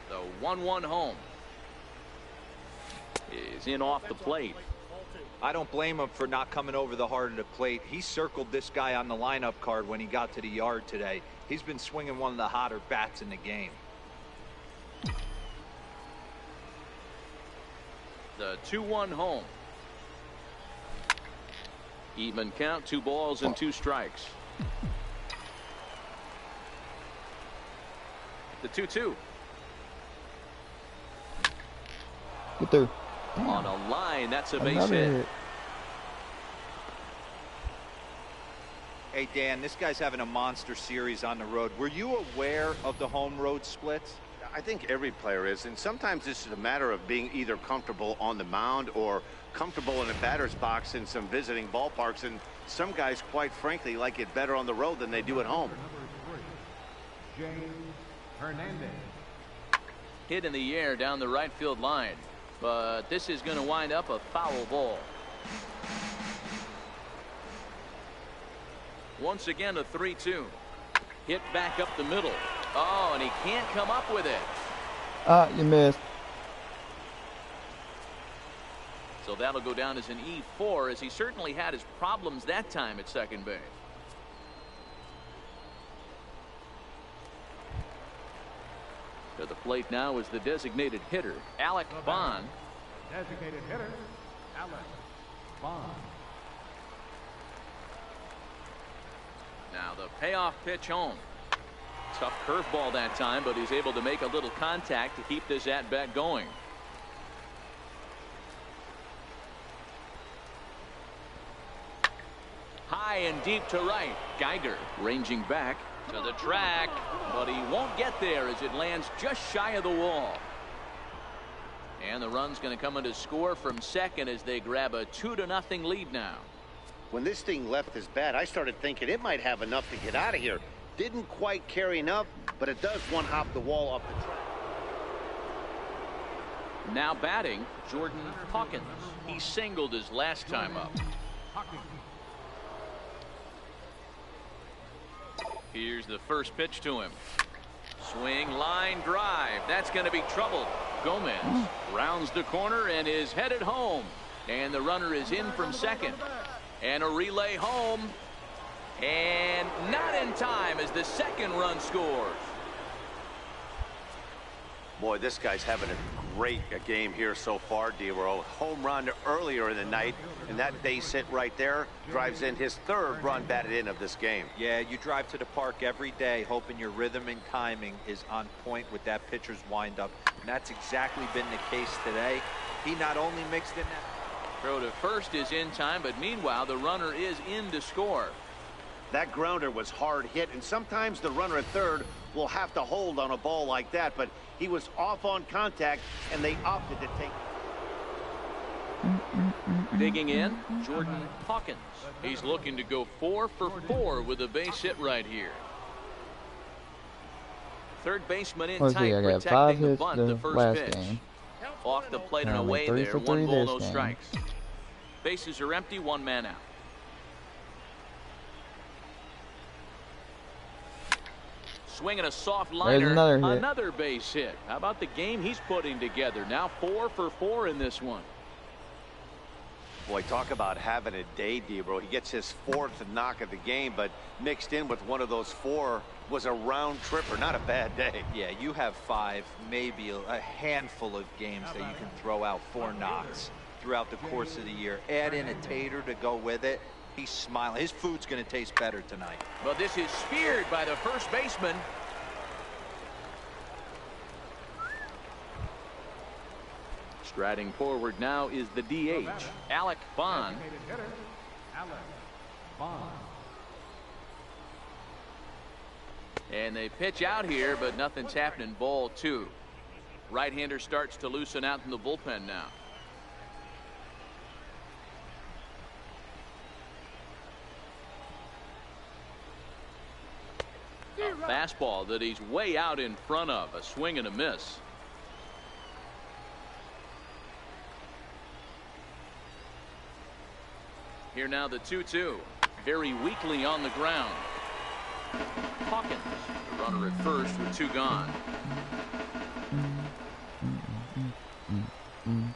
The 1-1 home is in off the plate. I don't blame him for not coming over the heart of the plate. He circled this guy on the lineup card when he got to the yard today. He's been swinging one of the hotter bats in the game. The 2-1 home. Even count, 2 balls and 2 strikes. The 2-2. Get through. On a line, that's a base hit. Hey, Dan, this guy's having a monster series on the road. Were you aware of the home road splits? I think every player is, and sometimes this is a matter of being either comfortable on the mound or comfortable in a batter's box in some visiting ballparks, and some guys, quite frankly, like it better on the road than they do at home. James Hernandez. Hit in the air down the right field line, but this is going to wind up a foul ball. Once again, a 3-2. Hit back up the middle. Oh, and he can't come up with it. You missed. So that'll go down as an E4, as he certainly had his problems that time at second base. To the plate now is the designated hitter, Alec Bond. Designated hitter, Alec Bond. Now the payoff pitch home. Tough curveball that time, but he's able to make a little contact to keep this at bat going. High and deep to right. Geiger ranging back to the track, but he won't get there as it lands just shy of the wall. And the run's going to come in to score from second as they grab a 2-0 lead now. When this thing left his bat, I started thinking it might have enough to get out of here. Didn't quite carry enough, but it does one-hop the wall off the track. Now batting, Jordan Hawkins. He singled his last time up. Here's the first pitch to him. Swing, line, drive. That's going to be trouble. Gomez rounds the corner and is headed home. And the runner is in from second. And a relay home. And not in time as the second run scores. Boy, this guy's having a great game here so far, D-Roll. Home run earlier in the night, and that base hit right there drives in his third run batted in of this game. Yeah, you drive to the park every day hoping your rhythm and timing is on point with that pitcher's windup, and that's exactly been the case today. He not only mixed in that throw to first is in time, but meanwhile the runner is in to score. That grounder was hard hit, and sometimes the runner at third will have to hold on a ball like that, but he was off on contact, and they opted to take. Digging in, Jordan Hawkins. He's looking to go 4 for 4 with a base hit right here. Third baseman in tight, protecting the bunt, the first pitch. Game. Off the plate and away there, 1 ball, no strikes. Bases are empty, 1 man out. Swinging a soft liner, another base hit. How about the game he's putting together? Now 4 for 4 in this one. Boy, talk about having a day, Debro. He gets his 4th knock of the game, but mixed in with one of those 4 was a round tripper. Not a bad day. Yeah, you have 5, maybe a handful of games that you can throw out 4 knocks throughout the course of the year. Add in a tater to go with it. He's smiling. His food's going to taste better tonight. Well, this is speared by the first baseman. Striding forward now is the DH, Alec Bond. And they pitch out here, but nothing's happening. Ball 2. Right-hander starts to loosen out in the bullpen now. A fastball that he's way out in front of. A swing and a miss. Here now the 2-2. Very weakly on the ground. Hawkins, the runner at first with 2 gone. And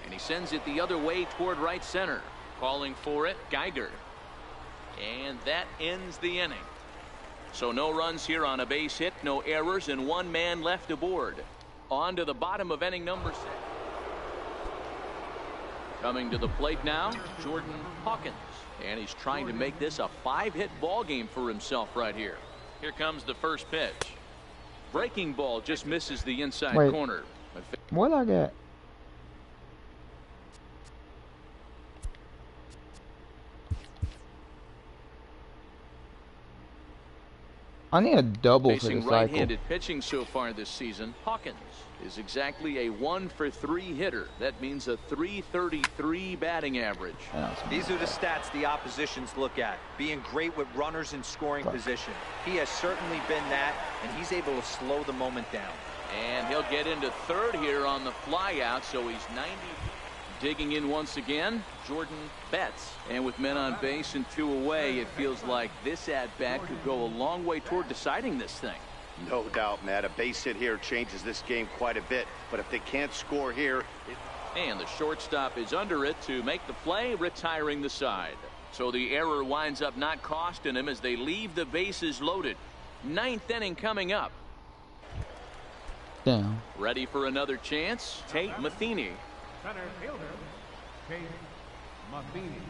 he sends it the other way toward right center. Calling for it, Geiger. And that ends the inning. So no runs here on a base hit, no errors, and 1 man left aboard. On to the bottom of inning number 6. Coming to the plate now, Jordan Hawkins. And he's trying to make this a 5-hit ball game for himself right here. Here comes the first pitch. Breaking ball just misses the inside corner. What I got? I need a double for the Facing cycle. right-handed pitching so far this season, Hawkins is exactly a 1-for-3 hitter. That means a .333 batting average. These are the stats the oppositions look at. Being great with runners in scoring position. He has certainly been that, and he's able to slow the moment down. And he'll get into third here on the flyout, so he's 90. Digging in once again, Jordan Betts. And with men on base and 2 away, it feels like this at-bat could go a long way toward deciding this thing. No doubt, Matt. A base hit here changes this game quite a bit. But if they can't score here... And the shortstop is under it to make the play, retiring the side. So the error winds up not costing him as they leave the bases loaded. 9th inning coming up. Down. Ready for another chance? Tate Matheny. Center fielder, Tate Matheny.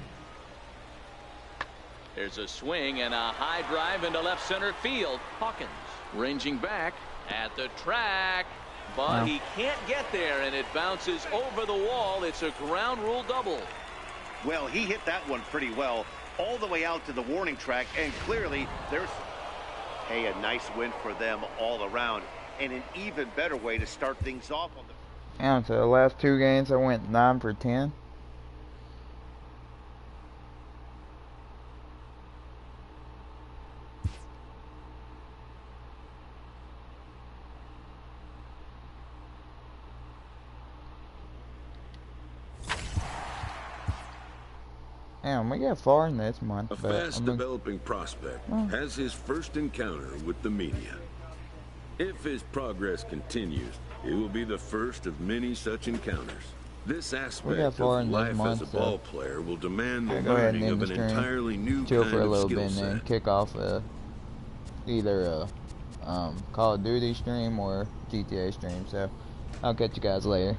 There's a swing and a high drive into left center field. Hawkins ranging back at the track, but he can't get there, and it bounces over the wall. It's a ground rule double. Well, he hit that one pretty well all the way out to the warning track, and clearly there's a nice win for them all around, and an even better way to start things off on the... Yeah, so the last 2 games I went 9 for 10. Damn, we got far in this month. A fast-developing prospect has his first encounter with the media. If his progress continues, it will be the first of many such encounters. This aspect of life as a ball player will demand the learning of an entirely new kind of skill set. Chill for a little bit and then kick off either a Call of Duty stream or GTA stream. So I'll catch you guys later.